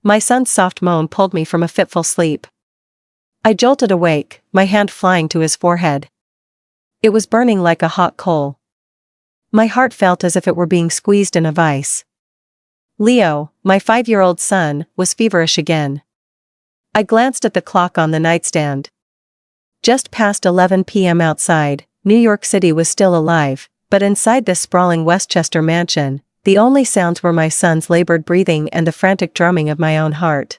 My son's soft moan pulled me from a fitful sleep. I jolted awake, my hand flying to his forehead. It was burning like a hot coal. My heart felt as if it were being squeezed in a vice. Leo, my 5-year-old son, was feverish again. I glanced at the clock on the nightstand. Just past 11 p.m. outside, New York City was still alive, but inside this sprawling Westchester mansion, the only sounds were my son's labored breathing and the frantic drumming of my own heart.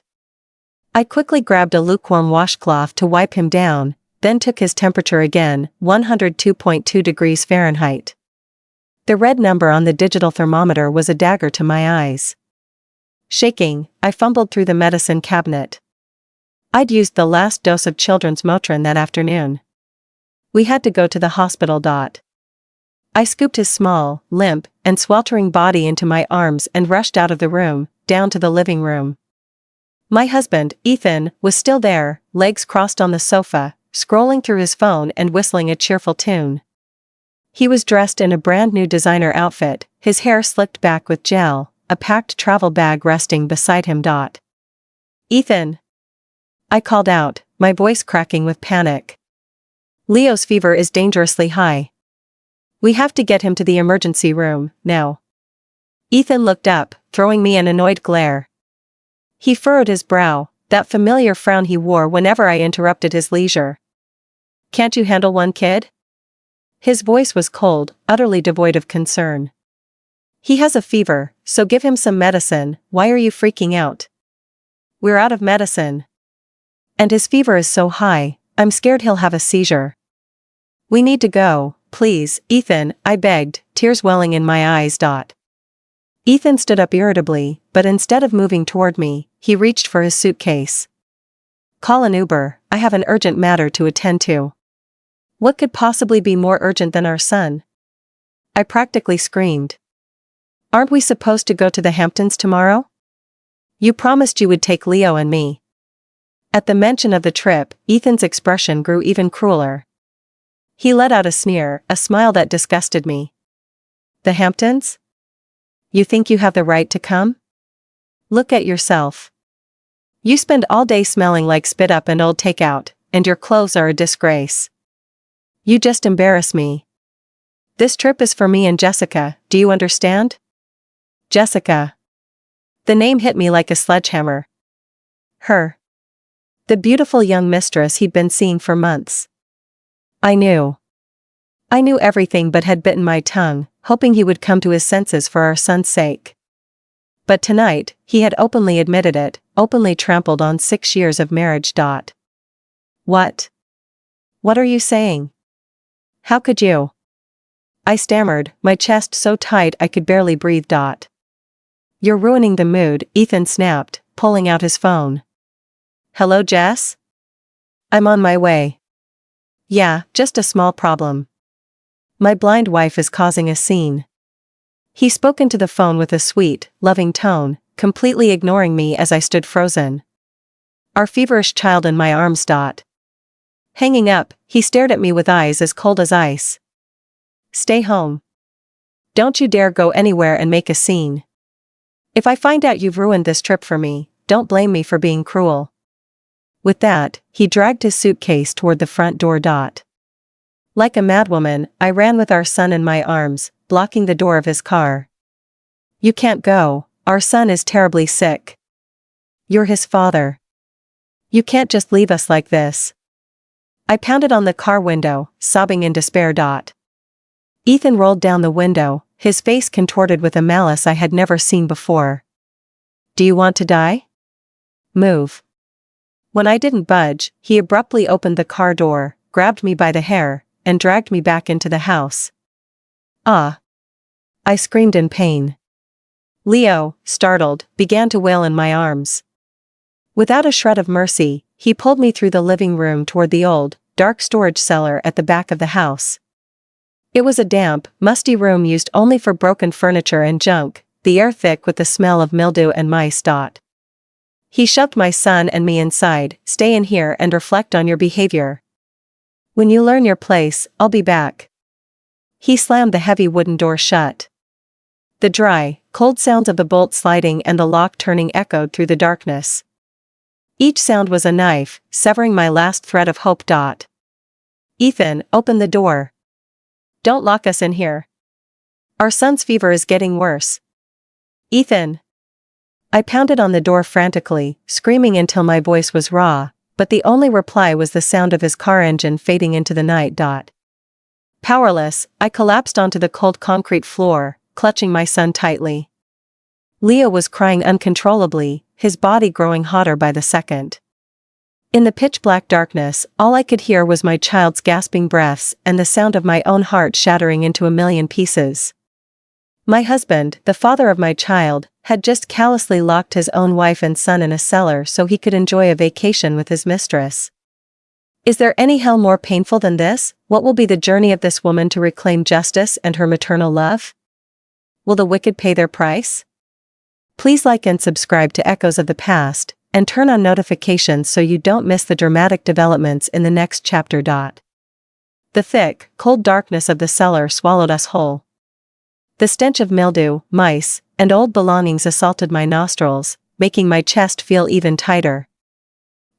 I quickly grabbed a lukewarm washcloth to wipe him down, then took his temperature again, 102.2 degrees Fahrenheit. The red number on the digital thermometer was a dagger to my eyes. Shaking, I fumbled through the medicine cabinet. I'd used the last dose of children's Motrin that afternoon. We had to go to the hospital. I scooped his small, limp, and sweltering body into my arms and rushed out of the room, down to the living room. My husband, Ethan, was still there, legs crossed on the sofa, scrolling through his phone and whistling a cheerful tune. He was dressed in a brand new designer outfit, his hair slicked back with gel, a packed travel bag resting beside him. Ethan! I called out, my voice cracking with panic. Leo's fever is dangerously high. We have to get him to the emergency room, now. Ethan looked up, throwing me an annoyed glare. He furrowed his brow, that familiar frown he wore whenever I interrupted his leisure. Can't you handle one, kid? His voice was cold, utterly devoid of concern. He has a fever, so give him some medicine. Why are you freaking out? We're out of medicine. And his fever is so high, I'm scared he'll have a seizure. We need to go, please, Ethan, I begged, tears welling in my eyes. Ethan stood up irritably, but instead of moving toward me, he reached for his suitcase. Call an Uber, I have an urgent matter to attend to. What could possibly be more urgent than our son? I practically screamed. Aren't we supposed to go to the Hamptons tomorrow? You promised you would take Leo and me. At the mention of the trip, Ethan's expression grew even crueler. He let out a sneer, a smile that disgusted me. The Hamptons? You think you have the right to come? Look at yourself. You spend all day smelling like spit up and old takeout, and your clothes are a disgrace. You just embarrass me. This trip is for me and Jessica, do you understand? Jessica. The name hit me like a sledgehammer. Her. The beautiful young mistress he'd been seeing for months. I knew everything but had bitten my tongue, hoping he would come to his senses for our son's sake. But tonight, he had openly admitted it, openly trampled on 6 years of marriage. What? What are you saying? How could you? I stammered, my chest so tight I could barely breathe. You're ruining the mood, Ethan snapped, pulling out his phone. Hello, Jess? I'm on my way. Yeah, just a small problem. My blind wife is causing a scene. He spoke into the phone with a sweet, loving tone, completely ignoring me as I stood frozen. Our feverish child in my arms. Hanging up, he stared at me with eyes as cold as ice. Stay home. Don't you dare go anywhere and make a scene. If I find out you've ruined this trip for me, don't blame me for being cruel. With that, he dragged his suitcase toward the front door. Like a madwoman, I ran with our son in my arms, blocking the door of his car. You can't go, our son is terribly sick. You're his father. You can't just leave us like this. I pounded on the car window, sobbing in despair. Ethan rolled down the window, his face contorted with a malice I had never seen before. Do you want to die? Move. When I didn't budge, he abruptly opened the car door, grabbed me by the hair, and dragged me back into the house. Ah! I screamed in pain. Leo, startled, began to wail in my arms. Without a shred of mercy, he pulled me through the living room toward the old, dark storage cellar at the back of the house. It was a damp, musty room used only for broken furniture and junk, the air thick with the smell of mildew and mice. He shoved my son and me inside. Stay in here and reflect on your behavior. When you learn your place, I'll be back. He slammed the heavy wooden door shut. The dry, cold sounds of the bolt sliding and the lock turning echoed through the darkness. Each sound was a knife, severing my last thread of hope. Ethan, open the door. Don't lock us in here. Our son's fever is getting worse. Ethan. I pounded on the door frantically, screaming until my voice was raw, but the only reply was the sound of his car engine fading into the night. Powerless, I collapsed onto the cold concrete floor, clutching my son tightly. Leo was crying uncontrollably, his body growing hotter by the second. In the pitch-black darkness, all I could hear was my child's gasping breaths and the sound of my own heart shattering into a million pieces. My husband, the father of my child, had just callously locked his own wife and son in a cellar so he could enjoy a vacation with his mistress. Is there any hell more painful than this? What will be the journey of this woman to reclaim justice and her maternal love? Will the wicked pay their price? Please like and subscribe to Echoes of the Past, and turn on notifications so you don't miss the dramatic developments in the next chapter. The thick, cold darkness of the cellar swallowed us whole. The stench of mildew, mice, and old belongings assaulted my nostrils, making my chest feel even tighter.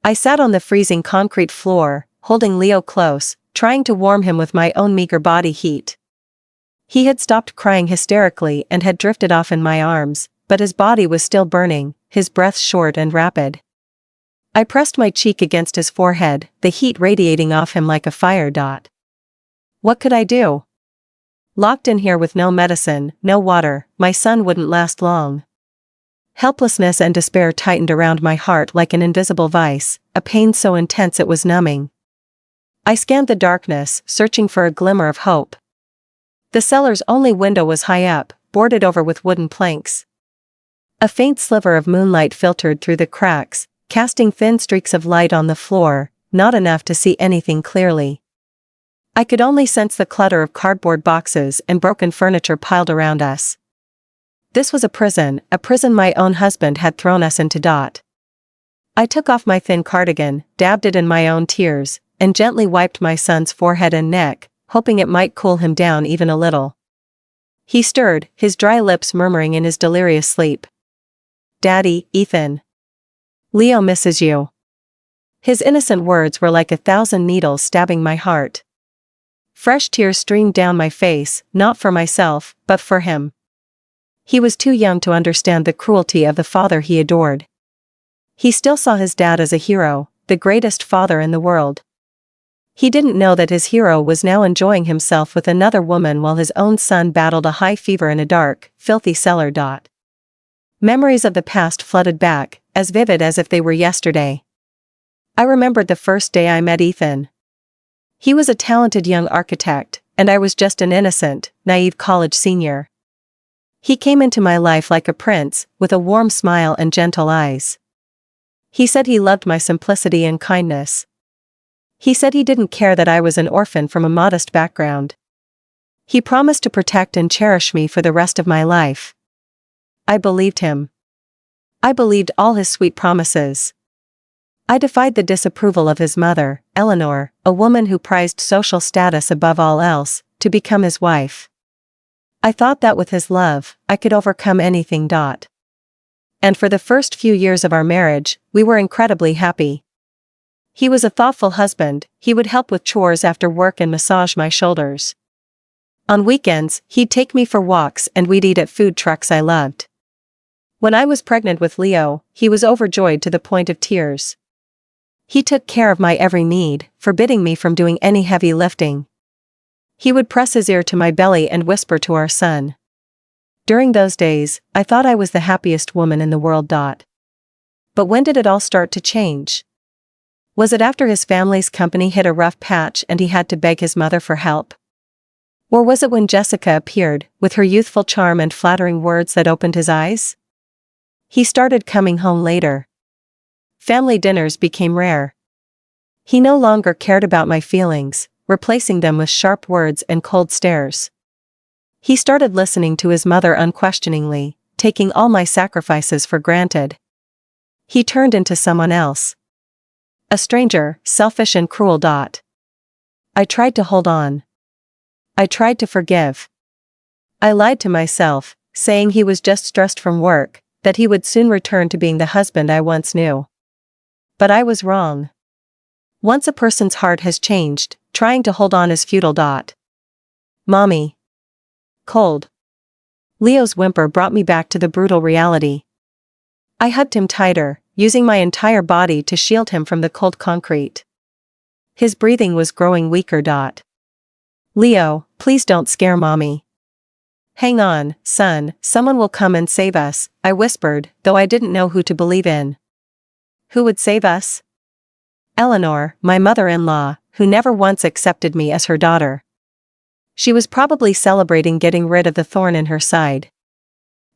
I sat on the freezing concrete floor, holding Leo close, trying to warm him with my own meager body heat. He had stopped crying hysterically and had drifted off in my arms, but his body was still burning, his breath short and rapid. I pressed my cheek against his forehead, the heat radiating off him like a fire. What could I do? Locked in here with no medicine, no water, my son wouldn't last long. Helplessness and despair tightened around my heart like an invisible vice, a pain so intense it was numbing. I scanned the darkness, searching for a glimmer of hope. The cellar's only window was high up, boarded over with wooden planks. A faint sliver of moonlight filtered through the cracks, casting thin streaks of light on the floor, not enough to see anything clearly. I could only sense the clutter of cardboard boxes and broken furniture piled around us. This was a prison my own husband had thrown us into. I took off my thin cardigan, dabbed it in my own tears, and gently wiped my son's forehead and neck, hoping it might cool him down even a little. He stirred, his dry lips murmuring in his delirious sleep. Daddy, Ethan. Leo misses you. His innocent words were like 1,000 needles stabbing my heart. Fresh tears streamed down my face, not for myself, but for him. He was too young to understand the cruelty of the father he adored. He still saw his dad as a hero, the greatest father in the world. He didn't know that his hero was now enjoying himself with another woman while his own son battled a high fever in a dark, filthy cellar. Memories of the past flooded back, as vivid as if they were yesterday. I remembered the first day I met Ethan. He was a talented young architect, and I was just an innocent, naive college senior. He came into my life like a prince, with a warm smile and gentle eyes. He said he loved my simplicity and kindness. He said he didn't care that I was an orphan from a modest background. He promised to protect and cherish me for the rest of my life. I believed him. I believed all his sweet promises. I defied the disapproval of his mother, Eleanor, a woman who prized social status above all else, to become his wife. I thought that with his love, I could overcome anything. And for the first few years of our marriage, we were incredibly happy. He was a thoughtful husband, he would help with chores after work and massage my shoulders. On weekends, he'd take me for walks and we'd eat at food trucks I loved. When I was pregnant with Leo, he was overjoyed to the point of tears. He took care of my every need, forbidding me from doing any heavy lifting. He would press his ear to my belly and whisper to our son. During those days, I thought I was the happiest woman in the world. But when did it all start to change? Was it after his family's company hit a rough patch and he had to beg his mother for help? Or was it when Jessica appeared, with her youthful charm and flattering words that opened his eyes? He started coming home later. Family dinners became rare. He no longer cared about my feelings, replacing them with sharp words and cold stares. He started listening to his mother unquestioningly, taking all my sacrifices for granted. He turned into someone else. A stranger, selfish and cruel. I tried to hold on. I tried to forgive. I lied to myself, saying he was just stressed from work, that he would soon return to being the husband I once knew. But I was wrong. Once a person's heart has changed, trying to hold on is futile. Mommy. Cold. Leo's whimper brought me back to the brutal reality. I hugged him tighter, using my entire body to shield him from the cold concrete. His breathing was growing weaker. Leo, please don't scare Mommy. Hang on, son, someone will come and save us, I whispered, though I didn't know who to believe in. Who would save us? Eleanor, my mother-in-law, who never once accepted me as her daughter. She was probably celebrating getting rid of the thorn in her side.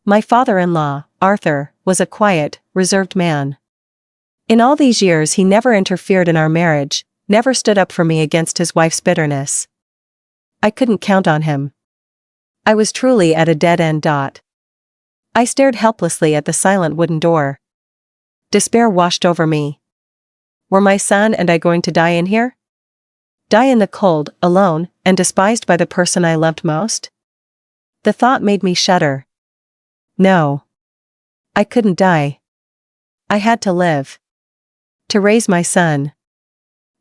My father-in-law, Arthur, was a quiet, reserved man. In all these years he never interfered in our marriage, never stood up for me against his wife's bitterness. I couldn't count on him. I was truly at a dead end. I stared helplessly at the silent wooden door. Despair washed over me. Were my son and I going to die in here? Die in the cold, alone, and despised by the person I loved most? The thought made me shudder. No. I couldn't die. I had to live. To raise my son.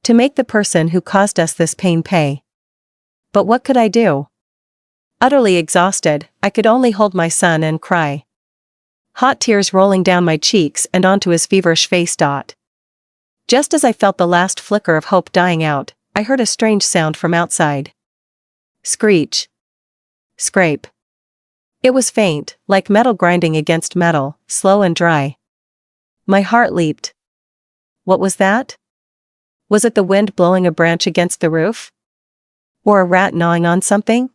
To make the person who caused us this pain pay. But what could I do? Utterly exhausted, I could only hold my son and cry. Hot tears rolling down my cheeks and onto his feverish face. Just as I felt the last flicker of hope dying out, I heard a strange sound from outside. Screech. Scrape. It was faint, like metal grinding against metal, slow and dry. My heart leaped. What was that? Was it the wind blowing a branch against the roof? Or a rat gnawing on something?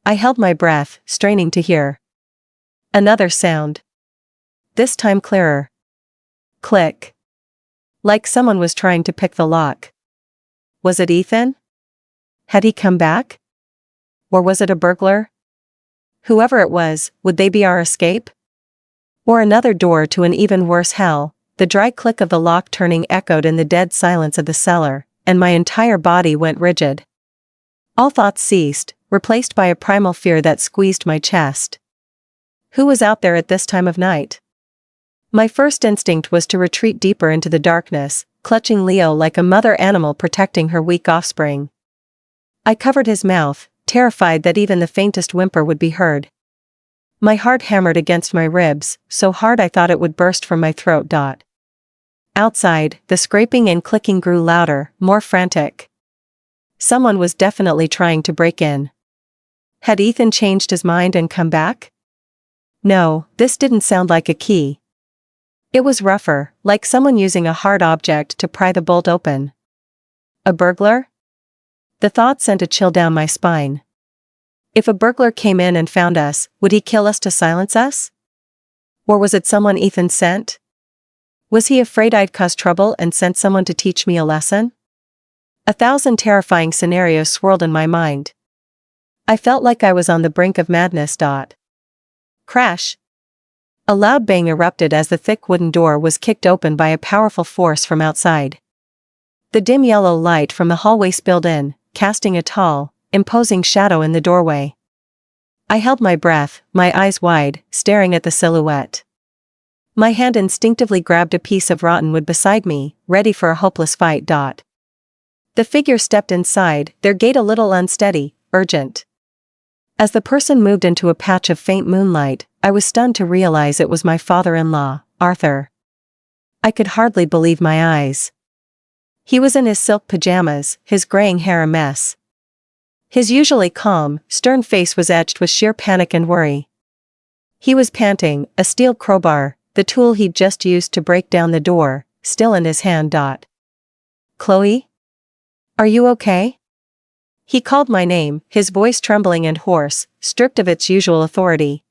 I held my breath, straining to hear. Another sound. This time clearer. Click. Like someone was trying to pick the lock. Was it Ethan? Had he come back? Or was it a burglar? Whoever it was, would they be our escape? Or another door to an even worse hell? The dry click of the lock turning echoed in the dead silence of the cellar, and my entire body went rigid. All thoughts ceased, replaced by a primal fear that squeezed my chest. Who was out there at this time of night? My first instinct was to retreat deeper into the darkness, clutching Leo like a mother animal protecting her weak offspring. I covered his mouth, terrified that even the faintest whimper would be heard. My heart hammered against my ribs, so hard I thought it would burst from my throat. Outside, the scraping and clicking grew louder, more frantic. Someone was definitely trying to break in. Had Ethan changed his mind and come back? No, this didn't sound like a key. It was rougher, like someone using a hard object to pry the bolt open. A burglar? The thought sent a chill down my spine. If a burglar came in and found us, would he kill us to silence us? Or was it someone Ethan sent? Was he afraid I'd cause trouble and sent someone to teach me a lesson? 1,000 terrifying scenarios swirled in my mind. I felt like I was on the brink of madness. Crash! A loud bang erupted as the thick wooden door was kicked open by a powerful force from outside. The dim yellow light from the hallway spilled in, casting a tall, imposing shadow in the doorway. I held my breath, my eyes wide, staring at the silhouette. My hand instinctively grabbed a piece of rotten wood beside me, ready for a hopeless fight. The figure stepped inside, their gait a little unsteady, urgent. As the person moved into a patch of faint moonlight, I was stunned to realize it was my father-in-law, Arthur. I could hardly believe my eyes. He was in his silk pajamas, his graying hair a mess. His usually calm, stern face was etched with sheer panic and worry. He was panting, a steel crowbar, the tool he'd just used to break down the door, still in his hand. Chloe? Are you okay? He called my name, his voice trembling and hoarse, stripped of its usual authority.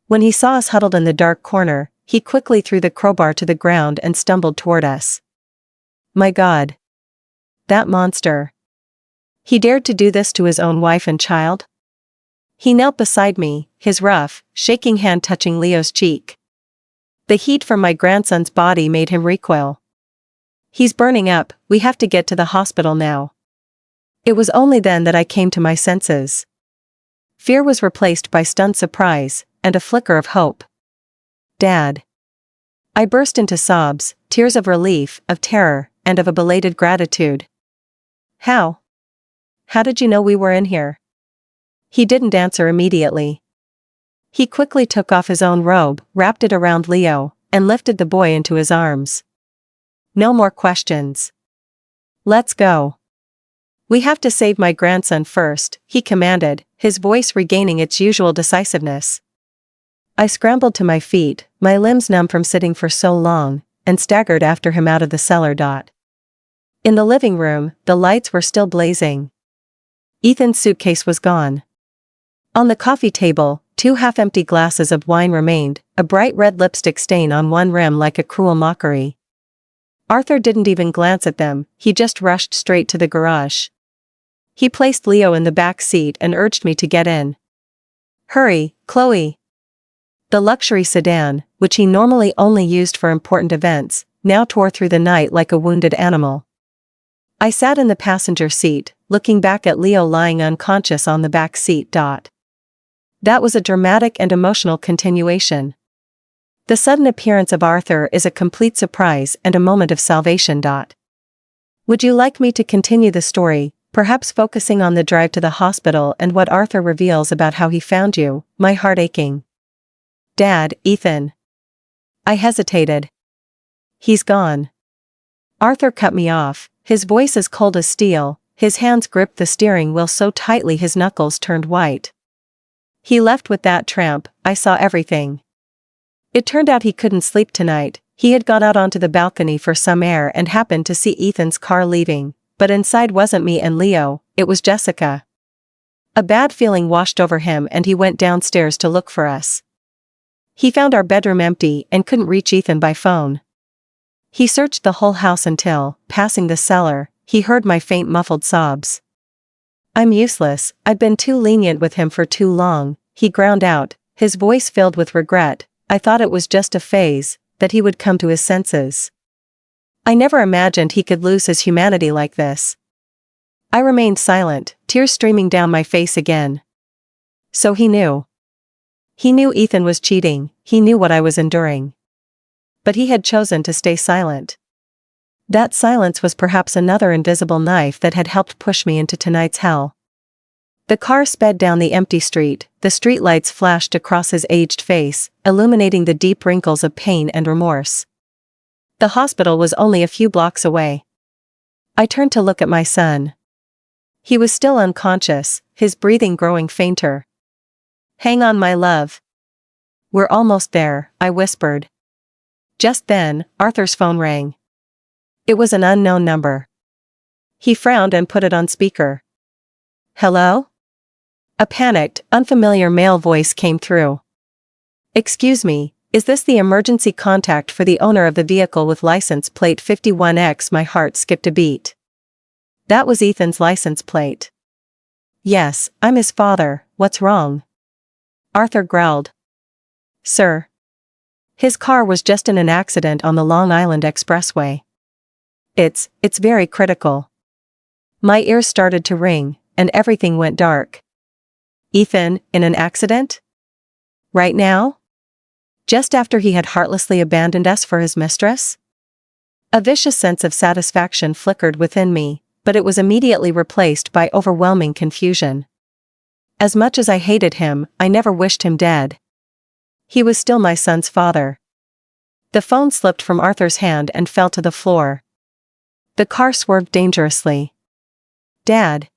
When he saw us huddled in the dark corner, he quickly threw the crowbar to the ground and stumbled toward us. My God! That monster! He dared to do this to his own wife and child? He knelt beside me, his rough, shaking hand touching Leo's cheek. The heat from my grandson's body made him recoil. He's burning up, we have to get to the hospital now. It was only then that I came to my senses. Fear was replaced by stunned surprise, and a flicker of hope. Dad. I burst into sobs, tears of relief, of terror, and of a belated gratitude. How? How did you know we were in here? He didn't answer immediately. He quickly took off his own robe, wrapped it around Leo, and lifted the boy into his arms. No more questions. Let's go. We have to save my grandson first, he commanded, his voice regaining its usual decisiveness. I scrambled to my feet, my limbs numb from sitting for so long, and staggered after him out of the cellar. In the living room, the lights were still blazing. Ethan's suitcase was gone. On the coffee table, 2 half-empty glasses of wine remained, a bright red lipstick stain on one rim like a cruel mockery. Arthur didn't even glance at them, he just rushed straight to the garage. He placed Leo in the back seat and urged me to get in. Hurry, Chloe. The luxury sedan, which he normally only used for important events, now tore through the night like a wounded animal. I sat in the passenger seat, looking back at Leo lying unconscious on the back seat. That was a dramatic and emotional continuation. The sudden appearance of Arthur is a complete surprise and a moment of salvation. Would you like me to continue the story, perhaps focusing on the drive to the hospital and what Arthur reveals about how he found you, my heart aching? Dad, Ethan. I hesitated. He's gone. Arthur cut me off, his voice as cold as steel, his hands gripped the steering wheel so tightly his knuckles turned white. He left with that tramp, I saw everything. It turned out he couldn't sleep tonight, he had gone out onto the balcony for some air and happened to see Ethan's car leaving, but inside wasn't me and Leo, it was Jessica. A bad feeling washed over him and he went downstairs to look for us. He found our bedroom empty and couldn't reach Ethan by phone. He searched the whole house until, passing the cellar, he heard my faint muffled sobs. I'm useless, I'd been too lenient with him for too long, he ground out, his voice filled with regret. I thought it was just a phase, that he would come to his senses. I never imagined he could lose his humanity like this. I remained silent, tears streaming down my face again. So he knew. He knew Ethan was cheating, he knew what I was enduring. But he had chosen to stay silent. That silence was perhaps another invisible knife that had helped push me into tonight's hell. The car sped down the empty street, the streetlights flashed across his aged face, illuminating the deep wrinkles of pain and remorse. The hospital was only a few blocks away. I turned to look at my son. He was still unconscious, his breathing growing fainter. Hang on, my love. We're almost there, I whispered. Just then, Arthur's phone rang. It was an unknown number. He frowned and put it on speaker. Hello? A panicked, unfamiliar male voice came through. Excuse me, is this the emergency contact for the owner of the vehicle with license plate 51X? My heart skipped a beat. That was Ethan's license plate. Yes, I'm his father, what's wrong? Arthur growled. Sir. His car was just in an accident on the Long Island Expressway. It's very critical. My ears started to ring, and everything went dark. Ethan, in an accident? Right now? Just after he had heartlessly abandoned us for his mistress? A vicious sense of satisfaction flickered within me, but it was immediately replaced by overwhelming confusion. As much as I hated him, I never wished him dead. He was still my son's father. The phone slipped from Arthur's hand and fell to the floor. The car swerved dangerously. Dad!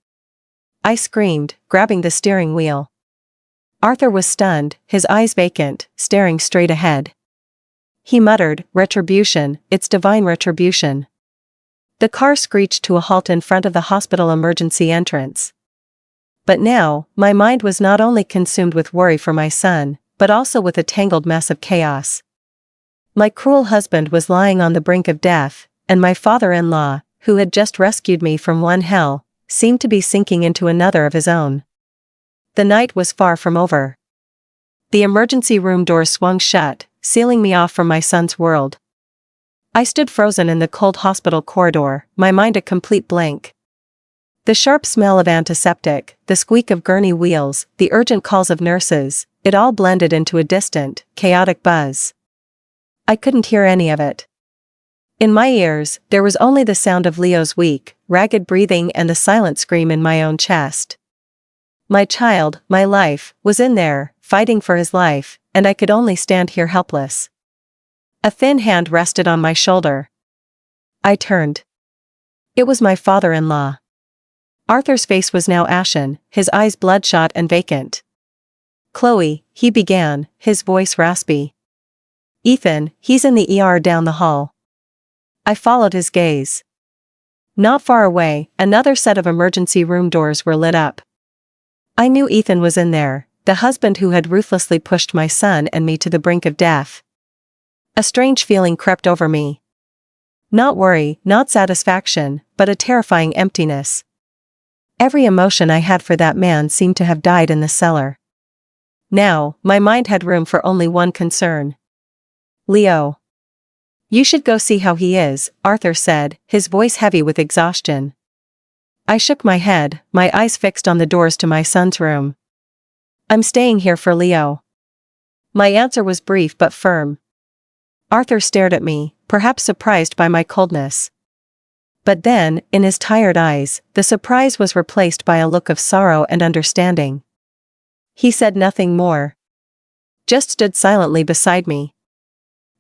I screamed, grabbing the steering wheel. Arthur was stunned, his eyes vacant, staring straight ahead. He muttered, "Retribution, it's divine retribution." The car screeched to a halt in front of the hospital emergency entrance. But now, my mind was not only consumed with worry for my son, but also with a tangled mess of chaos. My cruel husband was lying on the brink of death, and my father-in-law, who had just rescued me from one hell, seemed to be sinking into another of his own. The night was far from over. The emergency room door swung shut, sealing me off from my son's world. I stood frozen in the cold hospital corridor, my mind a complete blank. The sharp smell of antiseptic, the squeak of gurney wheels, the urgent calls of nurses, it all blended into a distant, chaotic buzz. I couldn't hear any of it. In my ears, there was only the sound of Leo's weak, ragged breathing and the silent scream in my own chest. My child, my life, was in there, fighting for his life, and I could only stand here helpless. A thin hand rested on my shoulder. I turned. It was my father-in-law. Arthur's face was now ashen, his eyes bloodshot and vacant. "Chloe," he began, his voice raspy. "Ethan, he's in the ER down the hall." I followed his gaze. Not far away, another set of emergency room doors were lit up. I knew Ethan was in there, the husband who had ruthlessly pushed my son and me to the brink of death. A strange feeling crept over me. Not worry, not satisfaction, but a terrifying emptiness. Every emotion I had for that man seemed to have died in the cellar. Now, my mind had room for only one concern. Leo. "You should go see how he is," Arthur said, his voice heavy with exhaustion. I shook my head, my eyes fixed on the doors to my son's room. "I'm staying here for Leo." My answer was brief but firm. Arthur stared at me, perhaps surprised by my coldness. But then, in his tired eyes, the surprise was replaced by a look of sorrow and understanding. He said nothing more. Just stood silently beside me.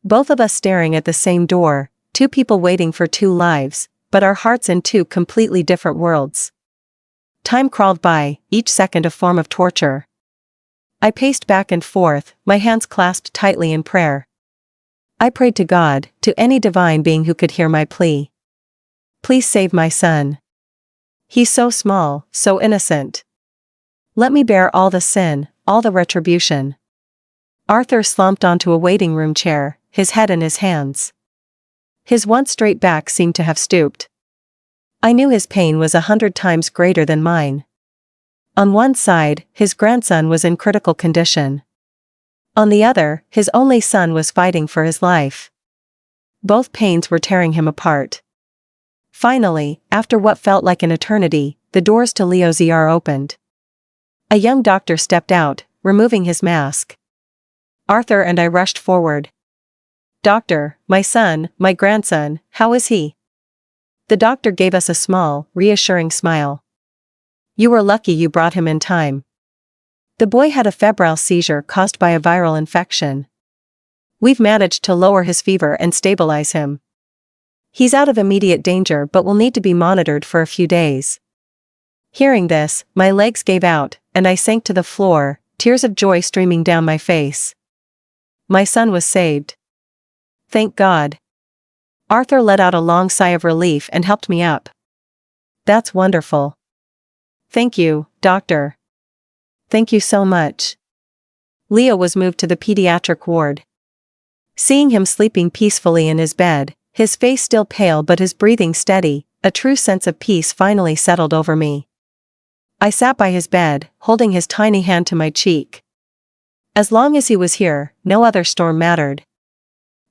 Both of us staring at the same door, two people waiting for two lives, but our hearts in two completely different worlds. Time crawled by, each second a form of torture. I paced back and forth, my hands clasped tightly in prayer. I prayed to God, to any divine being who could hear my plea. Please save my son. He's so small, so innocent. Let me bear all the sin, all the retribution. Arthur slumped onto a waiting room chair, his head in his hands. His once straight back seemed to have stooped. I knew his pain was 100 times greater than mine. On one side, his grandson was in critical condition. On the other, his only son was fighting for his life. Both pains were tearing him apart. Finally, after what felt like an eternity, the doors to Leo's ER opened. A young doctor stepped out, removing his mask. Arthur and I rushed forward. "Doctor, my son, my grandson, how is he?" The doctor gave us a small, reassuring smile. "You were lucky you brought him in time. The boy had a febrile seizure caused by a viral infection. We've managed to lower his fever and stabilize him. He's out of immediate danger but will need to be monitored for a few days." Hearing this, my legs gave out, and I sank to the floor, tears of joy streaming down my face. My son was saved. Thank God. Arthur let out a long sigh of relief and helped me up. "That's wonderful. Thank you, doctor. Thank you so much." Leo was moved to the pediatric ward. Seeing him sleeping peacefully in his bed, his face still pale but his breathing steady, a true sense of peace finally settled over me. I sat by his bed, holding his tiny hand to my cheek. As long as he was here, no other storm mattered.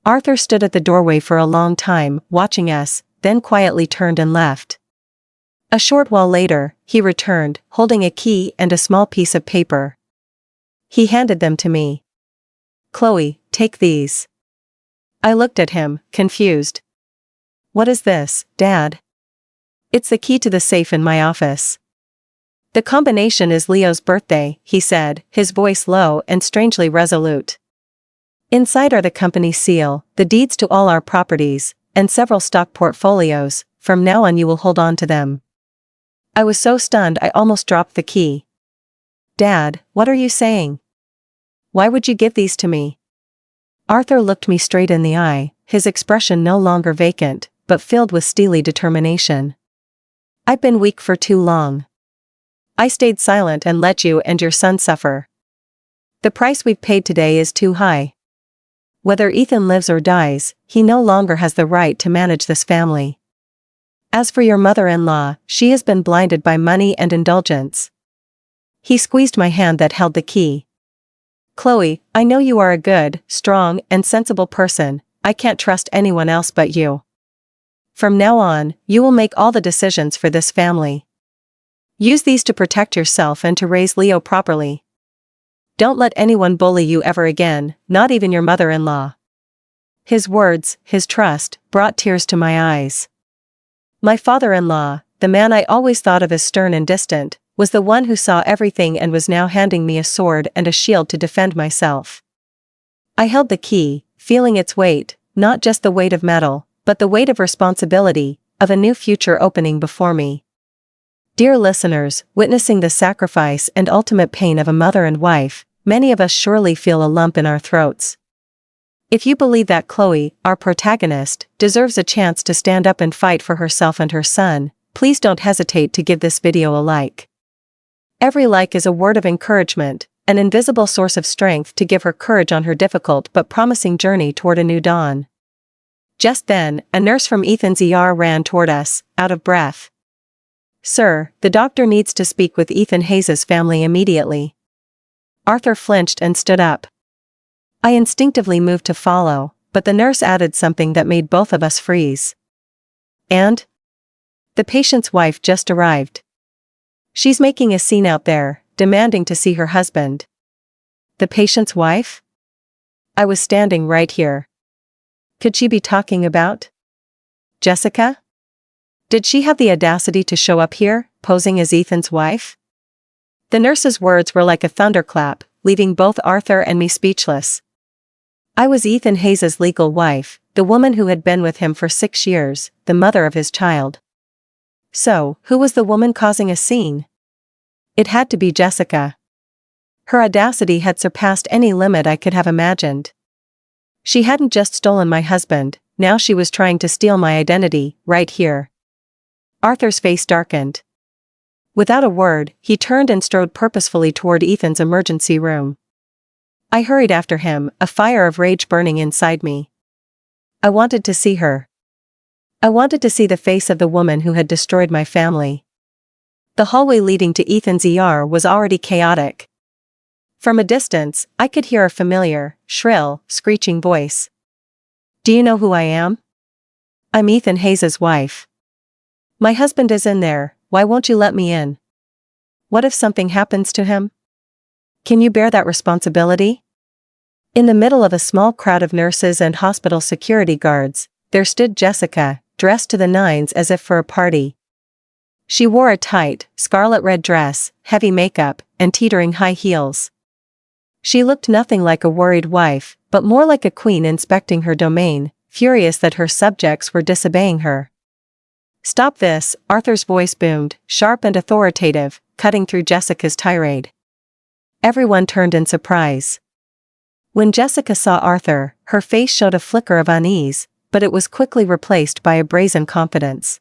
Arthur stood at the doorway for a long time, watching us, then quietly turned and left. A short while later, he returned, holding a key and a small piece of paper. He handed them to me. "Chloe, take these." I looked at him, confused. "What is this, Dad?" "It's the key to the safe in my office." "The combination is Leo's birthday," he said, his voice low and strangely resolute. "Inside are the company seal, the deeds to all our properties, and several stock portfolios. From now on you will hold on to them." I was so stunned I almost dropped the key. "Dad, what are you saying? Why would you give these to me?" Arthur looked me straight in the eye, his expression no longer vacant, but filled with steely determination. "I've been weak for too long. I stayed silent and let you and your son suffer. The price we've paid today is too high. Whether Ethan lives or dies, he no longer has the right to manage this family. As for your mother-in-law, she has been blinded by money and indulgence." He squeezed my hand that held the key. "Chloe, I know you are a good, strong, and sensible person. I can't trust anyone else but you. From now on, you will make all the decisions for this family. Use these to protect yourself and to raise Leo properly. Don't let anyone bully you ever again, not even your mother-in-law." His words, his trust, brought tears to my eyes. My father-in-law, the man I always thought of as stern and distant, was the one who saw everything and was now handing me a sword and a shield to defend myself. I held the key, feeling its weight, not just the weight of metal, but the weight of responsibility, of a new future opening before me. Dear listeners, witnessing the sacrifice and ultimate pain of a mother and wife, many of us surely feel a lump in our throats. If you believe that Chloe, our protagonist, deserves a chance to stand up and fight for herself and her son, please don't hesitate to give this video a like. Every like is a word of encouragement, an invisible source of strength to give her courage on her difficult but promising journey toward a new dawn. Just then, a nurse from Ethan's ER ran toward us, out of breath. "Sir, the doctor needs to speak with Ethan Hayes' family immediately." Arthur flinched and stood up. I instinctively moved to follow, but the nurse added something that made both of us freeze. "And? The patient's wife just arrived. She's making a scene out there, demanding to see her husband." The patient's wife? I was standing right here. Could she be talking about Jessica? Did she have the audacity to show up here, posing as Ethan's wife? The nurse's words were like a thunderclap, leaving both Arthur and me speechless. I was Ethan Hayes' legal wife, the woman who had been with him for 6 years, the mother of his child. So, who was the woman causing a scene? It had to be Jessica. Her audacity had surpassed any limit I could have imagined. She hadn't just stolen my husband, now she was trying to steal my identity, right here. Arthur's face darkened. Without a word, he turned and strode purposefully toward Ethan's emergency room. I hurried after him, a fire of rage burning inside me. I wanted to see her. I wanted to see the face of the woman who had destroyed my family. The hallway leading to Ethan's ER was already chaotic. From a distance, I could hear a familiar, shrill, screeching voice. "Do you know who I am? I'm Ethan Hayes' wife. My husband is in there, why won't you let me in? What if something happens to him? Can you bear that responsibility?" In the middle of a small crowd of nurses and hospital security guards, there stood Jessica, dressed to the nines as if for a party. She wore a tight, scarlet-red dress, heavy makeup, and teetering high heels. She looked nothing like a worried wife, but more like a queen inspecting her domain, furious that her subjects were disobeying her. "Stop this," Arthur's voice boomed, sharp and authoritative, cutting through Jessica's tirade. Everyone turned in surprise. When Jessica saw Arthur, her face showed a flicker of unease, but it was quickly replaced by a brazen confidence.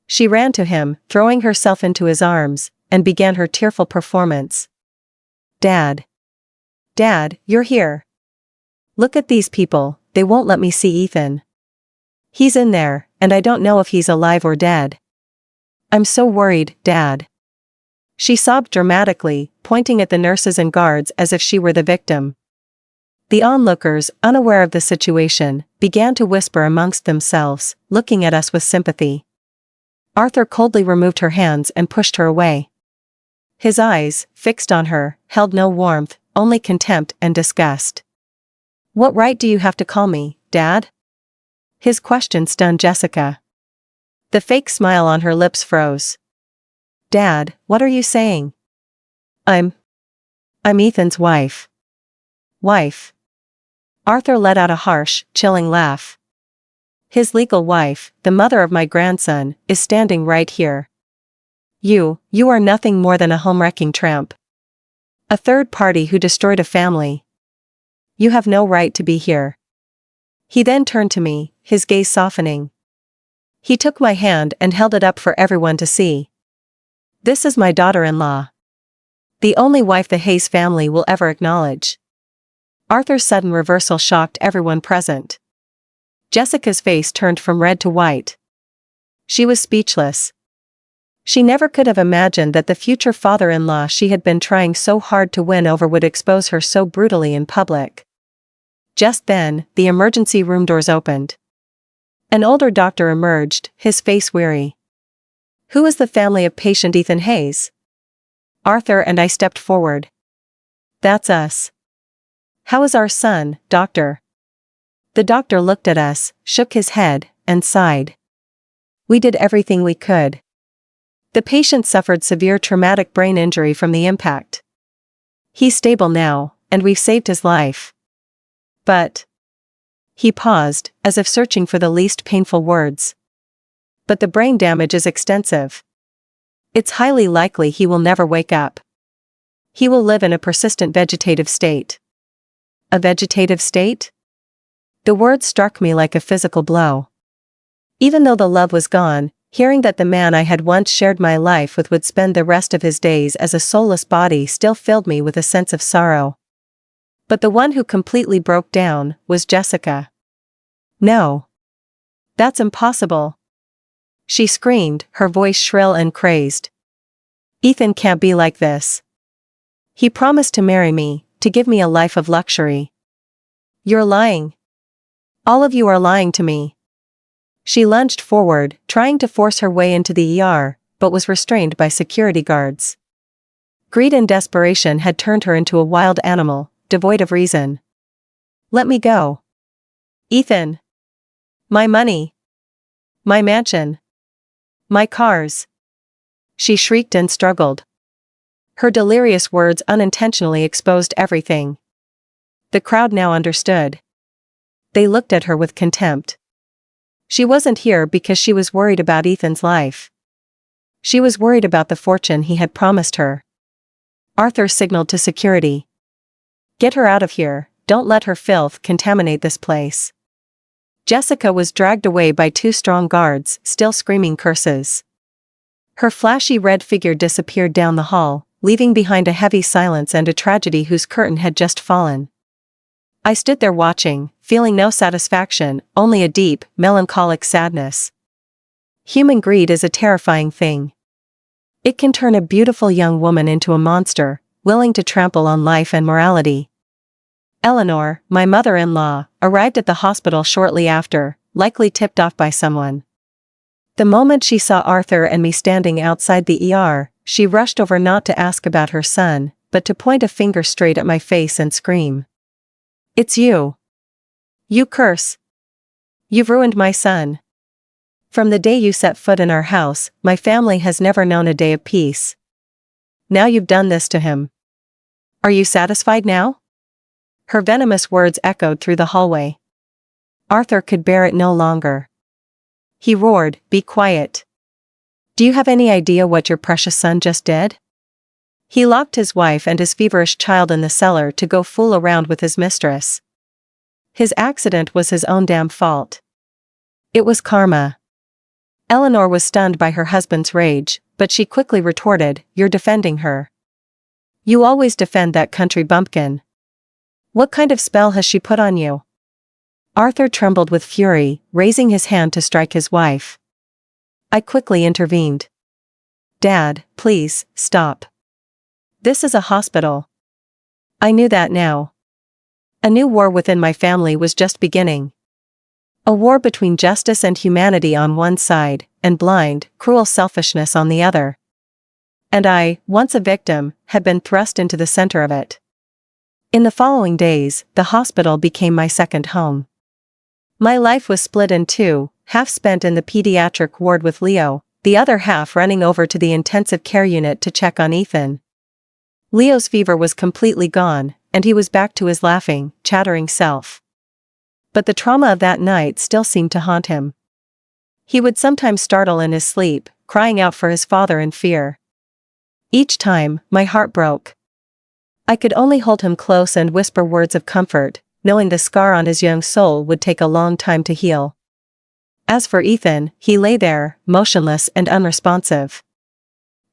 She ran to him, throwing herself into his arms, and began her tearful performance. "Dad. Dad, you're here. Look at these people, they won't let me see Ethan. He's in there, and I don't know if he's alive or dead. I'm so worried, Dad." She sobbed dramatically, pointing at the nurses and guards as if she were the victim. The onlookers, unaware of the situation, began to whisper amongst themselves, looking at us with sympathy. Arthur coldly removed her hands and pushed her away. His eyes, fixed on her, held no warmth, only contempt and disgust. "What right do you have to call me, Dad?" His question stunned Jessica. The fake smile on her lips froze. "Dad, what are you saying?" I'm Ethan's wife." "Wife?" Arthur let out a harsh, chilling laugh. "His legal wife, the mother of my grandson, is standing right here. You are nothing more than a home-wrecking tramp. A third party who destroyed a family. You have no right to be here." He then turned to me, his gaze softening. He took my hand and held it up for everyone to see. "This is my daughter-in-law. The only wife the Hayes family will ever acknowledge." Arthur's sudden reversal shocked everyone present. Jessica's face turned from red to white. She was speechless. She never could have imagined that the future father-in-law she had been trying so hard to win over would expose her so brutally in public. Just then, the emergency room doors opened. An older doctor emerged, his face weary. Who is the family of patient Ethan Hayes? Arthur and I stepped forward. That's us. How is our son, doctor? The doctor looked at us, shook his head, and sighed. We did everything we could. The patient suffered severe traumatic brain injury from the impact. He's stable now, and we've saved his life. But... He paused, as if searching for the least painful words. But the brain damage is extensive. It's highly likely he will never wake up. He will live in a persistent vegetative state. A vegetative state? The word struck me like a physical blow. Even though the love was gone, hearing that the man I had once shared my life with would spend the rest of his days as a soulless body still filled me with a sense of sorrow. But the one who completely broke down was Jessica. No. That's impossible. She screamed, her voice shrill and crazed. Ethan can't be like this. He promised to marry me, to give me a life of luxury. You're lying. All of you are lying to me. She lunged forward, trying to force her way into the ER, but was restrained by security guards. Greed and desperation had turned her into a wild animal, devoid of reason. Let me go. Ethan. My money. My mansion. My cars. She shrieked and struggled. Her delirious words unintentionally exposed everything. The crowd now understood. They looked at her with contempt. She wasn't here because she was worried about Ethan's life. She was worried about the fortune he had promised her. Arthur signaled to security. Get her out of here, don't let her filth contaminate this place. Jessica was dragged away by two strong guards, still screaming curses. Her flashy red figure disappeared down the hall, leaving behind a heavy silence and a tragedy whose curtain had just fallen. I stood there watching, feeling no satisfaction, only a deep, melancholic sadness. Human greed is a terrifying thing. It can turn a beautiful young woman into a monster, willing to trample on life and morality. Eleanor, my mother-in-law, arrived at the hospital shortly after, likely tipped off by someone. The moment she saw Arthur and me standing outside the ER, she rushed over not to ask about her son, but to point a finger straight at my face and scream. It's you. You curse. You've ruined my son. From the day you set foot in our house, my family has never known a day of peace. Now you've done this to him. Are you satisfied now? Her venomous words echoed through the hallway. Arthur could bear it no longer. He roared, "Be quiet. Do you have any idea what your precious son just did?" He locked his wife and his feverish child in the cellar to go fool around with his mistress. His accident was his own damn fault. It was karma. Eleanor was stunned by her husband's rage, but she quickly retorted, "You're defending her. You always defend that country bumpkin. What kind of spell has she put on you?" Arthur trembled with fury, raising his hand to strike his wife. I quickly intervened. "Dad, please, stop. This is a hospital." I knew that now. A new war within my family was just beginning. A war between justice and humanity on one side, and blind, cruel selfishness on the other. And I, once a victim, had been thrust into the center of it. In the following days, the hospital became my second home. My life was split in two, half spent in the pediatric ward with Leo, the other half running over to the intensive care unit to check on Ethan. Leo's fever was completely gone, and he was back to his laughing, chattering self. But the trauma of that night still seemed to haunt him. He would sometimes startle in his sleep, crying out for his father in fear. Each time, my heart broke. I could only hold him close and whisper words of comfort, knowing the scar on his young soul would take a long time to heal. As for Ethan, he lay there, motionless and unresponsive.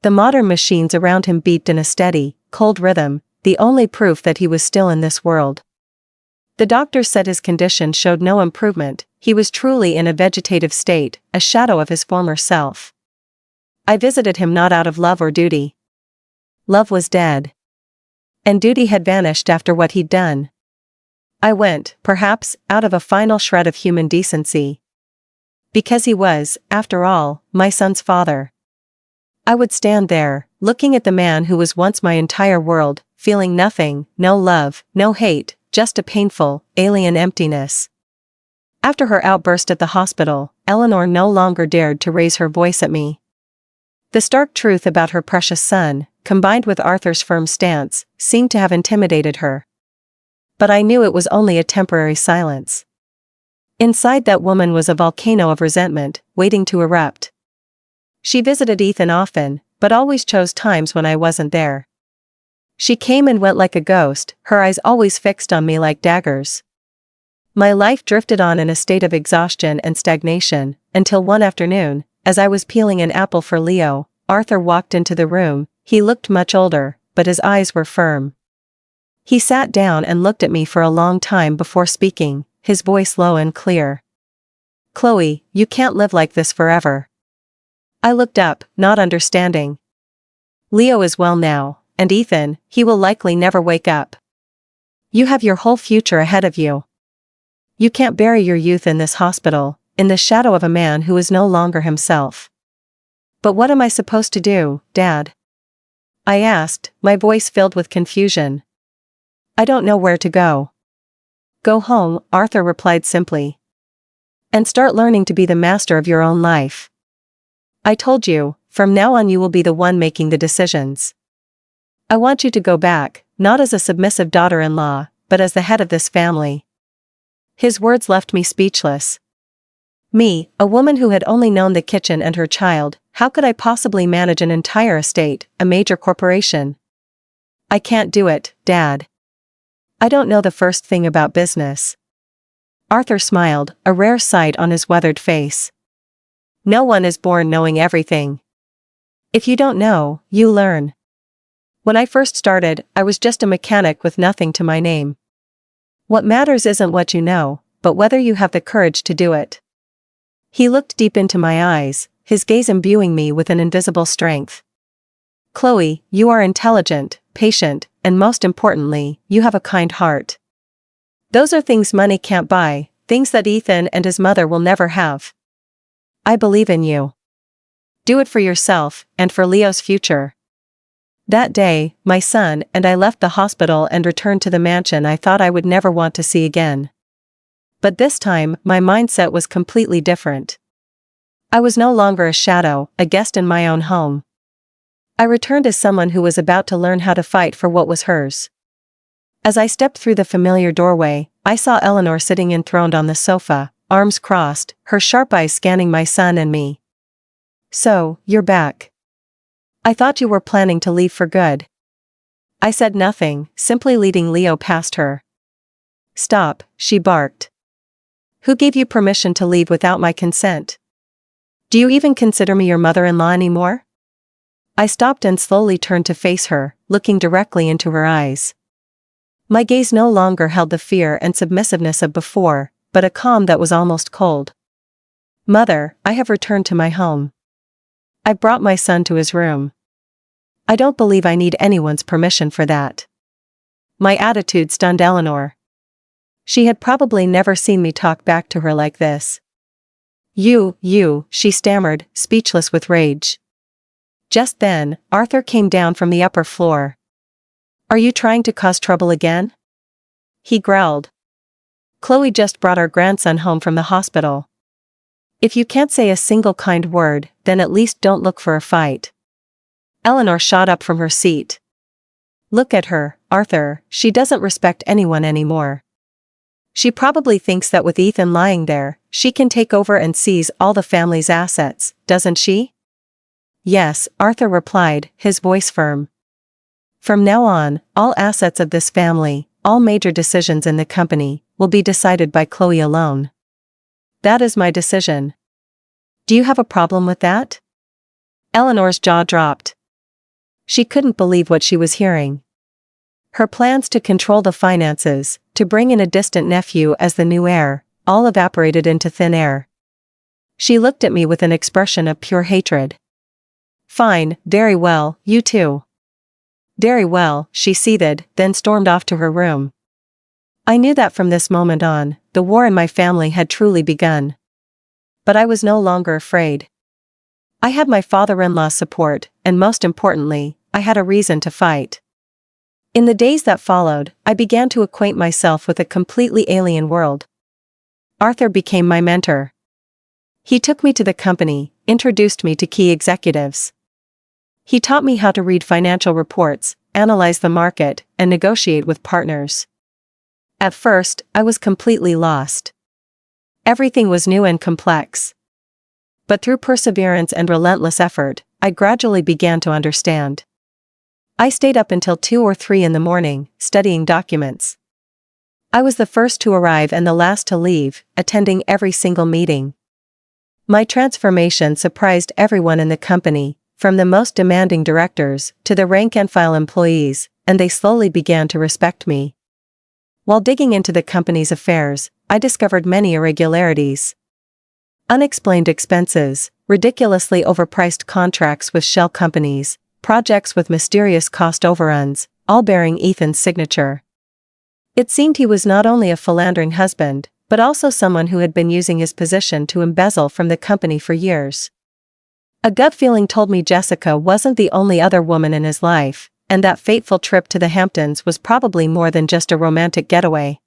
The modern machines around him beeped in a steady, cold rhythm, the only proof that he was still in this world. The doctors said his condition showed no improvement, he was truly in a vegetative state, a shadow of his former self. I visited him not out of love or duty. Love was dead. And duty had vanished after what he'd done. I went, perhaps, out of a final shred of human decency. Because he was, after all, my son's father. I would stand there, looking at the man who was once my entire world, feeling nothing, no love, no hate, just a painful, alien emptiness. After her outburst at the hospital, Eleanor no longer dared to raise her voice at me. The stark truth about her precious son, combined with Arthur's firm stance, seemed to have intimidated her. But I knew it was only a temporary silence. Inside that woman was a volcano of resentment, waiting to erupt. She visited Ethan often, but always chose times when I wasn't there. She came and went like a ghost, her eyes always fixed on me like daggers. My life drifted on in a state of exhaustion and stagnation, until one afternoon, as I was peeling an apple for Leo, Arthur walked into the room. He looked much older, but his eyes were firm. He sat down and looked at me for a long time before speaking, his voice low and clear. "Chloe, you can't live like this forever." I looked up, not understanding. "Leo is well now, and Ethan, he will likely never wake up. You have your whole future ahead of you. You can't bury your youth in this hospital, in the shadow of a man who is no longer himself." "But what am I supposed to do, Dad?" I asked, my voice filled with confusion. "I don't know where to go." "Go home," Arthur replied simply. "And start learning to be the master of your own life. I told you, from now on you will be the one making the decisions. I want you to go back, not as a submissive daughter-in-law, but as the head of this family." His words left me speechless. Me, a woman who had only known the kitchen and her child, how could I possibly manage an entire estate, a major corporation? "I can't do it, Dad. I don't know the first thing about business." Arthur smiled, a rare sight on his weathered face. "No one is born knowing everything. If you don't know, you learn. When I first started, I was just a mechanic with nothing to my name. What matters isn't what you know, but whether you have the courage to do it." He looked deep into my eyes, his gaze imbuing me with an invisible strength. "Chloe, you are intelligent, patient, and most importantly, you have a kind heart. Those are things money can't buy, things that Ethan and his mother will never have. I believe in you. Do it for yourself, and for Leo's future." That day, my son and I left the hospital and returned to the mansion I thought I would never want to see again. But this time, my mindset was completely different. I was no longer a shadow, a guest in my own home. I returned as someone who was about to learn how to fight for what was hers. As I stepped through the familiar doorway, I saw Eleanor sitting enthroned on the sofa, arms crossed, her sharp eyes scanning my son and me. "So, you're back. I thought you were planning to leave for good." I said nothing, simply leading Leo past her. "Stop," she barked. "Who gave you permission to leave without my consent? Do you even consider me your mother-in-law anymore?" I stopped and slowly turned to face her, looking directly into her eyes. My gaze no longer held the fear and submissiveness of before, but a calm that was almost cold. "Mother, I have returned to my home. I brought my son to his room. I don't believe I need anyone's permission for that." My attitude stunned Eleanor. She had probably never seen me talk back to her like this. You, she stammered, speechless with rage. Just then, Arthur came down from the upper floor. "Are you trying to cause trouble again?" he growled. "Chloe just brought our grandson home from the hospital. If you can't say a single kind word, then at least don't look for a fight." Eleanor shot up from her seat. "Look at her, Arthur, she doesn't respect anyone anymore. She probably thinks that with Ethan lying there, she can take over and seize all the family's assets, doesn't she?" "Yes," Arthur replied, his voice firm. "From now on, all assets of this family, all major decisions in the company, will be decided by Chloe alone. That is my decision. Do you have a problem with that?" Eleanor's jaw dropped. She couldn't believe what she was hearing. Her plans to control the finances, to bring in a distant nephew as the new heir, all evaporated into thin air. She looked at me with an expression of pure hatred. "Fine, very well, you too." "Very well," she seethed, then stormed off to her room. I knew that from this moment on, the war in my family had truly begun. But I was no longer afraid. I had my father-in-law's support, and most importantly, I had a reason to fight. In the days that followed, I began to acquaint myself with a completely alien world. Arthur became my mentor. He took me to the company, introduced me to key executives. He taught me how to read financial reports, analyze the market, and negotiate with partners. At first, I was completely lost. Everything was new and complex. But through perseverance and relentless effort, I gradually began to understand. I stayed up until 2 or 3 in the morning, studying documents. I was the first to arrive and the last to leave, attending every single meeting. My transformation surprised everyone in the company, from the most demanding directors to the rank-and-file employees, and they slowly began to respect me. While digging into the company's affairs, I discovered many irregularities. Unexplained expenses, ridiculously overpriced contracts with shell companies, projects with mysterious cost overruns, all bearing Ethan's signature. It seemed he was not only a philandering husband, but also someone who had been using his position to embezzle from the company for years. A gut feeling told me Jessica wasn't the only other woman in his life, and that fateful trip to the Hamptons was probably more than just a romantic getaway.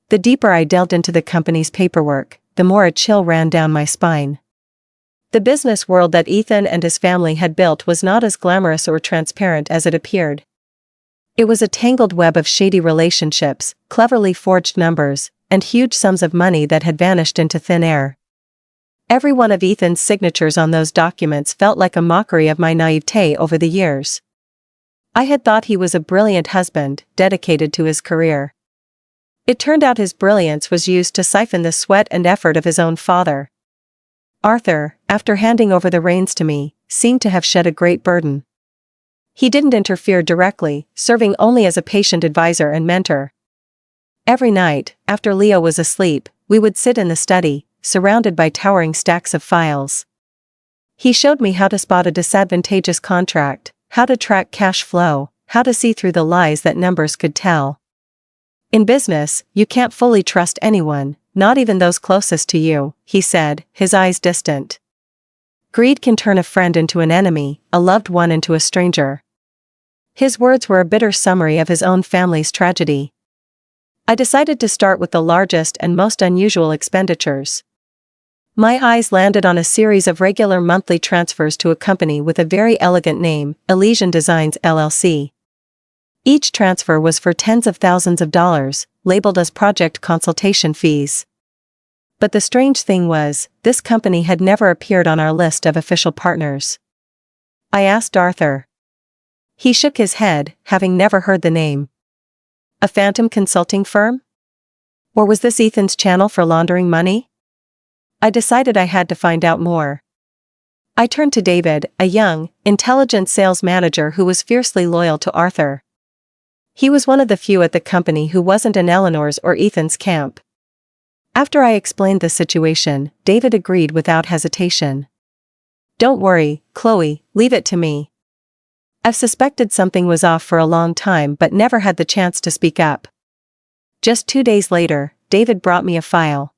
The deeper I delved into the company's paperwork, the more a chill ran down my spine. The business world that Ethan and his family had built was not as glamorous or transparent as it appeared. It was a tangled web of shady relationships, cleverly forged numbers, and huge sums of money that had vanished into thin air. Every one of Ethan's signatures on those documents felt like a mockery of my naivete over the years. I had thought he was a brilliant husband, dedicated to his career. It turned out his brilliance was used to siphon the sweat and effort of his own father. Arthur, after handing over the reins to me, seemed to have shed a great burden. He didn't interfere directly, serving only as a patient advisor and mentor. Every night, after Leo was asleep, we would sit in the study, surrounded by towering stacks of files. He showed me how to spot a disadvantageous contract, how to track cash flow, how to see through the lies that numbers could tell. In business, you can't fully trust anyone, not even those closest to you, he said, his eyes distant. Greed can turn a friend into an enemy, a loved one into a stranger. His words were a bitter summary of his own family's tragedy. I decided to start with the largest and most unusual expenditures. My eyes landed on a series of regular monthly transfers to a company with a very elegant name, Elysian Designs LLC. Each transfer was for tens of thousands of dollars, labeled as project consultation fees. But the strange thing was, this company had never appeared on our list of official partners. I asked Arthur. He shook his head, having never heard the name. A phantom consulting firm? Or was this Ethan's channel for laundering money? I decided I had to find out more. I turned to David, a young, intelligent sales manager who was fiercely loyal to Arthur. He was one of the few at the company who wasn't in Eleanor's or Ethan's camp. After I explained the situation, David agreed without hesitation. Don't worry, Chloe, leave it to me. I've suspected something was off for a long time but never had the chance to speak up. Just 2 days later, David brought me a file.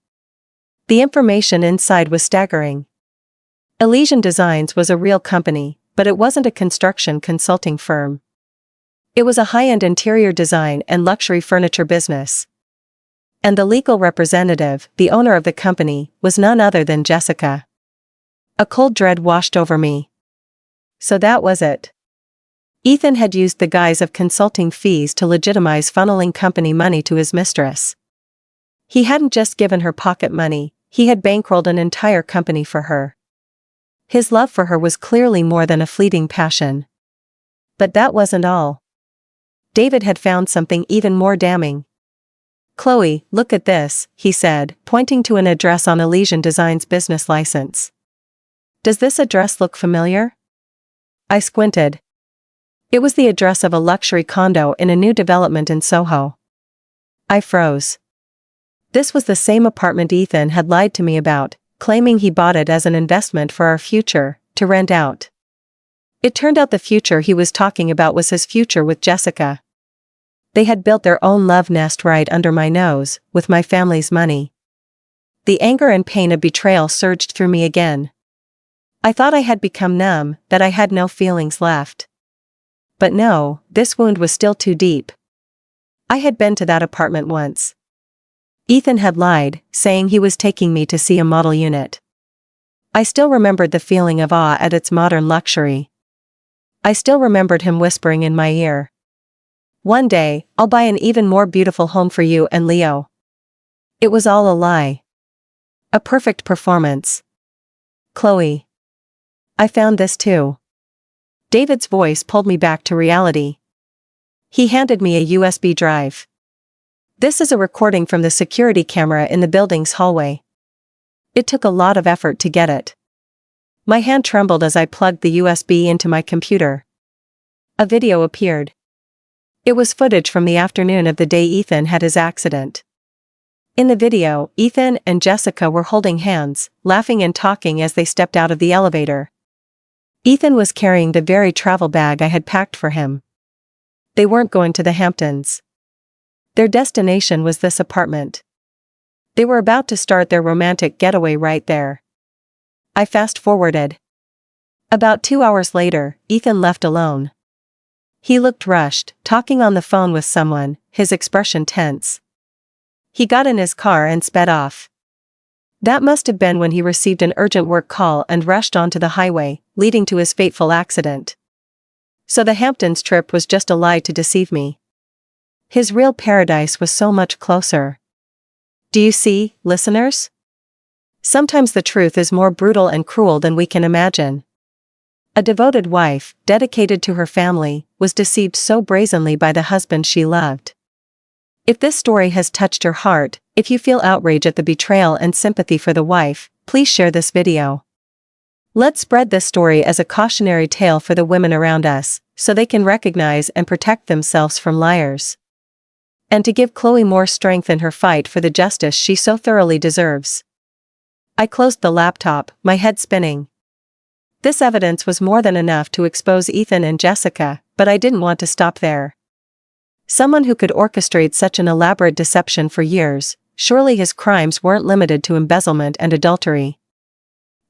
The information inside was staggering. Elysian Designs was a real company, but it wasn't a construction consulting firm. It was a high-end interior design and luxury furniture business. And the legal representative, the owner of the company, was none other than Jessica. A cold dread washed over me. So that was it. Ethan had used the guise of consulting fees to legitimize funneling company money to his mistress. He hadn't just given her pocket money, he had bankrolled an entire company for her. His love for her was clearly more than a fleeting passion. But that wasn't all. David had found something even more damning. Chloe, look at this, he said, pointing to an address on Elysian Designs' business license. Does this address look familiar? I squinted. It was the address of a luxury condo in a new development in Soho. I froze. This was the same apartment Ethan had lied to me about, claiming he bought it as an investment for our future, to rent out. It turned out the future he was talking about was his future with Jessica. They had built their own love nest right under my nose, with my family's money. The anger and pain of betrayal surged through me again. I thought I had become numb, that I had no feelings left. But no, this wound was still too deep. I had been to that apartment once. Ethan had lied, saying he was taking me to see a model unit. I still remembered the feeling of awe at its modern luxury. I still remembered him whispering in my ear, "One day, I'll buy an even more beautiful home for you and Leo." It was all a lie. A perfect performance. "Chloe. I found this too." David's voice pulled me back to reality. He handed me a USB drive. "This is a recording from the security camera in the building's hallway. It took a lot of effort to get it." My hand trembled as I plugged the USB into my computer. A video appeared. It was footage from the afternoon of the day Ethan had his accident. In the video, Ethan and Jessica were holding hands, laughing and talking as they stepped out of the elevator. Ethan was carrying the very travel bag I had packed for him. They weren't going to the Hamptons. Their destination was this apartment. They were about to start their romantic getaway right there. I fast-forwarded. About 2 hours later, Ethan left alone. He looked rushed, talking on the phone with someone, his expression tense. He got in his car and sped off. That must have been when he received an urgent work call and rushed onto the highway, leading to his fateful accident. So the Hamptons trip was just a lie to deceive me. His real paradise was so much closer. Do you see, listeners? Sometimes the truth is more brutal and cruel than we can imagine. A devoted wife, dedicated to her family, was deceived so brazenly by the husband she loved. If this story has touched your heart, if you feel outrage at the betrayal and sympathy for the wife, please share this video. Let's spread this story as a cautionary tale for the women around us, so they can recognize and protect themselves from liars. And to give Chloe more strength in her fight for the justice she so thoroughly deserves. I closed the laptop, my head spinning. This evidence was more than enough to expose Ethan and Jessica, but I didn't want to stop there. Someone who could orchestrate such an elaborate deception for years, surely his crimes weren't limited to embezzlement and adultery.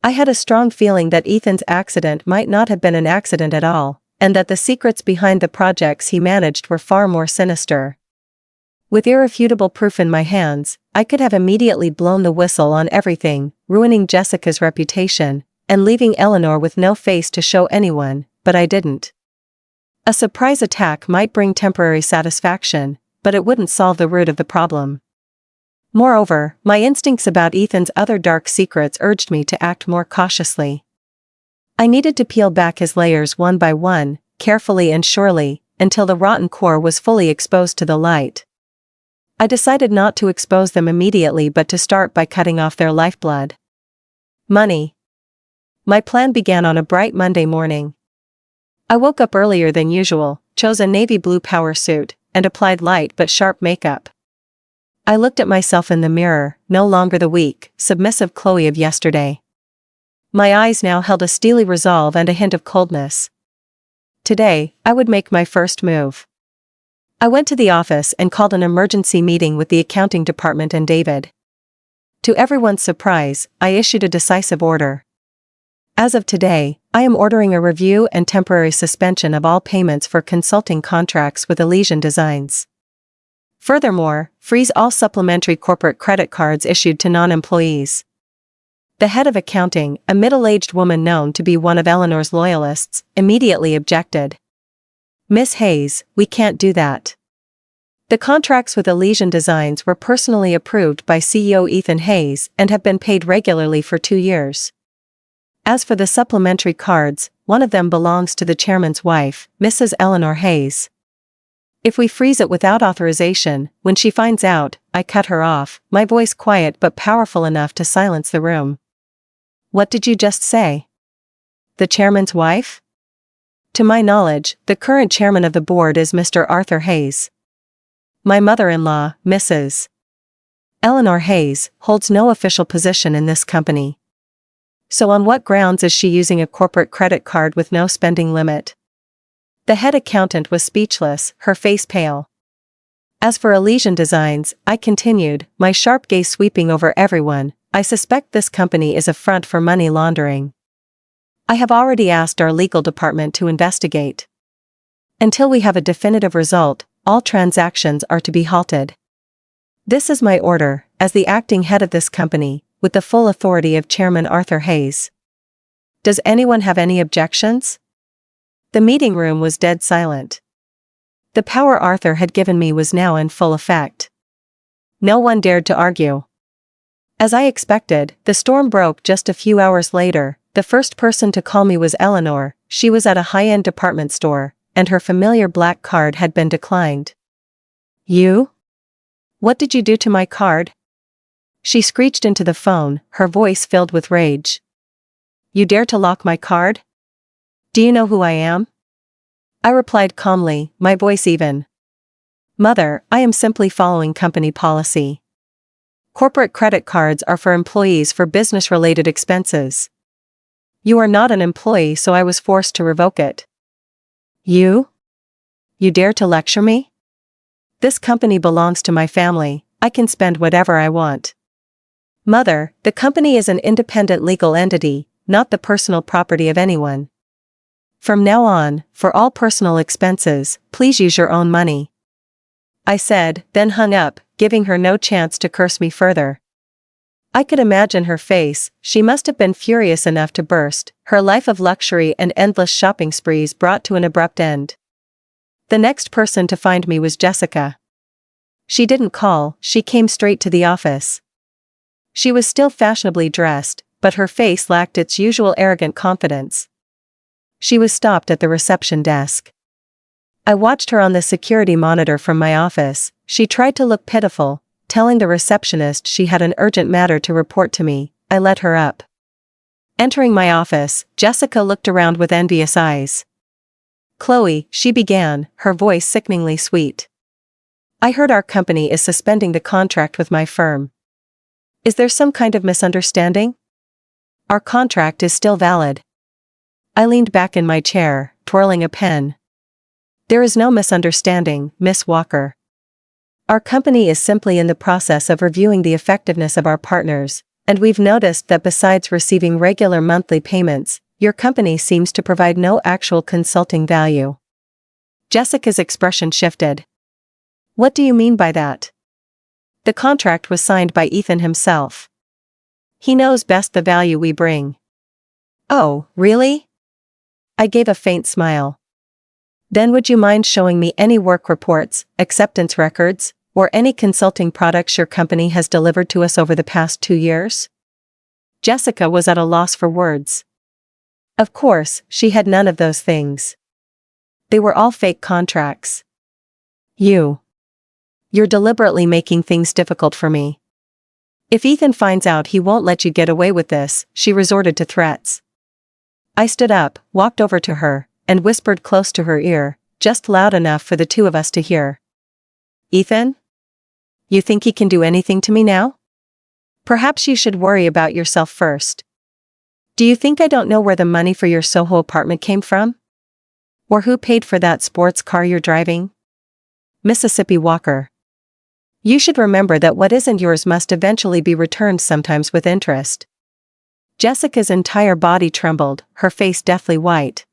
I had a strong feeling that Ethan's accident might not have been an accident at all, and that the secrets behind the projects he managed were far more sinister. With irrefutable proof in my hands, I could have immediately blown the whistle on everything, ruining Jessica's reputation, and leaving Eleanor with no face to show anyone, but I didn't. A surprise attack might bring temporary satisfaction, but it wouldn't solve the root of the problem. Moreover, my instincts about Ethan's other dark secrets urged me to act more cautiously. I needed to peel back his layers one by one, carefully and surely, until the rotten core was fully exposed to the light. I decided not to expose them immediately but to start by cutting off their lifeblood. Money. My plan began on a bright Monday morning. I woke up earlier than usual, chose a navy blue power suit, and applied light but sharp makeup. I looked at myself in the mirror, no longer the weak, submissive Chloe of yesterday. My eyes now held a steely resolve and a hint of coldness. Today, I would make my first move. I went to the office and called an emergency meeting with the accounting department and David. To everyone's surprise, I issued a decisive order. As of today, I am ordering a review and temporary suspension of all payments for consulting contracts with Elysian Designs. Furthermore, freeze all supplementary corporate credit cards issued to non-employees. The head of accounting, a middle-aged woman known to be one of Eleanor's loyalists, immediately objected. "Miss Hayes, we can't do that. The contracts with Elysian Designs were personally approved by CEO Ethan Hayes and have been paid regularly for 2 years. As for the supplementary cards, one of them belongs to the chairman's wife, Mrs. Eleanor Hayes. If we freeze it without authorization, when she finds out," I cut her off, my voice quiet but powerful enough to silence the room. "What did you just say? The chairman's wife?" To my knowledge, the current chairman of the board is Mr. Arthur Hayes. My mother-in-law, Mrs. Eleanor Hayes, holds no official position in this company. So on what grounds is she using a corporate credit card with no spending limit? The head accountant was speechless, her face pale. As for Elysian Designs, I continued, my sharp gaze sweeping over everyone, I suspect this company is a front for money laundering. I have already asked our legal department to investigate. Until we have a definitive result, all transactions are to be halted. This is my order, as the acting head of this company, with the full authority of Chairman Arthur Hayes. Does anyone have any objections? The meeting room was dead silent. The power Arthur had given me was now in full effect. No one dared to argue. As I expected, the storm broke just a few hours later. The first person to call me was Eleanor. She was at a high-end department store, and her familiar black card had been declined. You? What did you do to my card? She screeched into the phone, her voice filled with rage. You dare to lock my card? Do you know who I am? I replied calmly, my voice even. Mother, I am simply following company policy. Corporate credit cards are for employees for business-related expenses. You are not an employee, so I was forced to revoke it. You? You dare to lecture me? This company belongs to my family. I can spend whatever I want. Mother, the company is an independent legal entity, not the personal property of anyone. From now on, for all personal expenses, please use your own money. I said, then hung up, giving her no chance to curse me further. I could imagine her face. She must have been furious enough to burst, her life of luxury and endless shopping sprees brought to an abrupt end. The next person to find me was Jessica. She didn't call, she came straight to the office. She was still fashionably dressed, but her face lacked its usual arrogant confidence. She was stopped at the reception desk. I watched her on the security monitor from my office. She tried to look pitiful, telling the receptionist she had an urgent matter to report to me. I let her up. Entering my office, Jessica looked around with envious eyes. Chloe, she began, her voice sickeningly sweet. I heard our company is suspending the contract with my firm. Is there some kind of misunderstanding? Our contract is still valid. I leaned back in my chair, twirling a pen. There is no misunderstanding, Miss Walker. Our company is simply in the process of reviewing the effectiveness of our partners, and we've noticed that besides receiving regular monthly payments, your company seems to provide no actual consulting value. Jessica's expression shifted. What do you mean by that? The contract was signed by Ethan himself. He knows best the value we bring. Oh, really? I gave a faint smile. Then would you mind showing me any work reports, acceptance records, or any consulting products your company has delivered to us over the past 2 years? Jessica was at a loss for words. Of course, she had none of those things. They were all fake contracts. You're deliberately making things difficult for me. If Ethan finds out, he won't let you get away with this. She resorted to threats. I stood up, walked over to her, and whispered close to her ear, just loud enough for the two of us to hear. Ethan? You think he can do anything to me now? Perhaps you should worry about yourself first. Do you think I don't know where the money for your Soho apartment came from? Or who paid for that sports car you're driving? Mississippi Walker. You should remember that what isn't yours must eventually be returned, sometimes with interest. Jessica's entire body trembled, her face deathly white.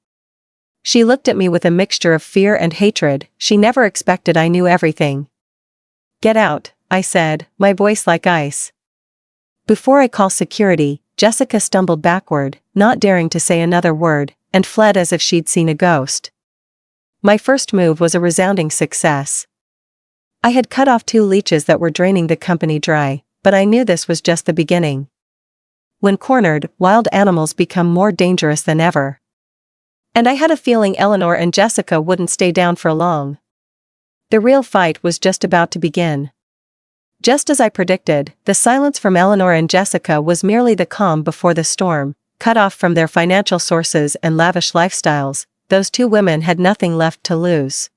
She looked at me with a mixture of fear and hatred. She never expected I knew everything. Get out, I said, my voice like ice. Before I call security, Jessica stumbled backward, not daring to say another word, and fled as if she'd seen a ghost. My first move was a resounding success. I had cut off 2 leeches that were draining the company dry, but I knew this was just the beginning. When cornered, wild animals become more dangerous than ever. And I had a feeling Eleanor and Jessica wouldn't stay down for long. The real fight was just about to begin. Just as I predicted, the silence from Eleanor and Jessica was merely the calm before the storm. Cut off from their financial sources and lavish lifestyles, those 2 women had nothing left to lose.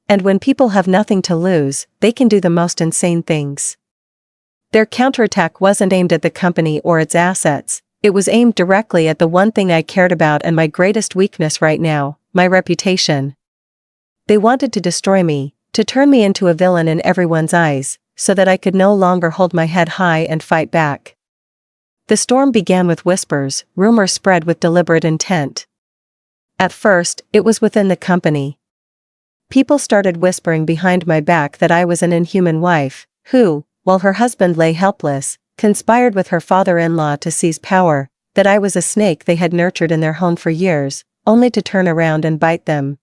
And when people have nothing to lose, they can do the most insane things. Their counterattack wasn't aimed at the company or its assets. It was aimed directly at the one thing I cared about and my greatest weakness right now, my reputation. They wanted to destroy me, to turn me into a villain in everyone's eyes, so that I could no longer hold my head high and fight back. The storm began with whispers, rumors spread with deliberate intent. At first, it was within the company. People started whispering behind my back that I was an inhuman wife, who, while her husband lay helpless, conspired with her father-in-law to seize power, that I was a snake they had nurtured in their home for years, only to turn around and bite them.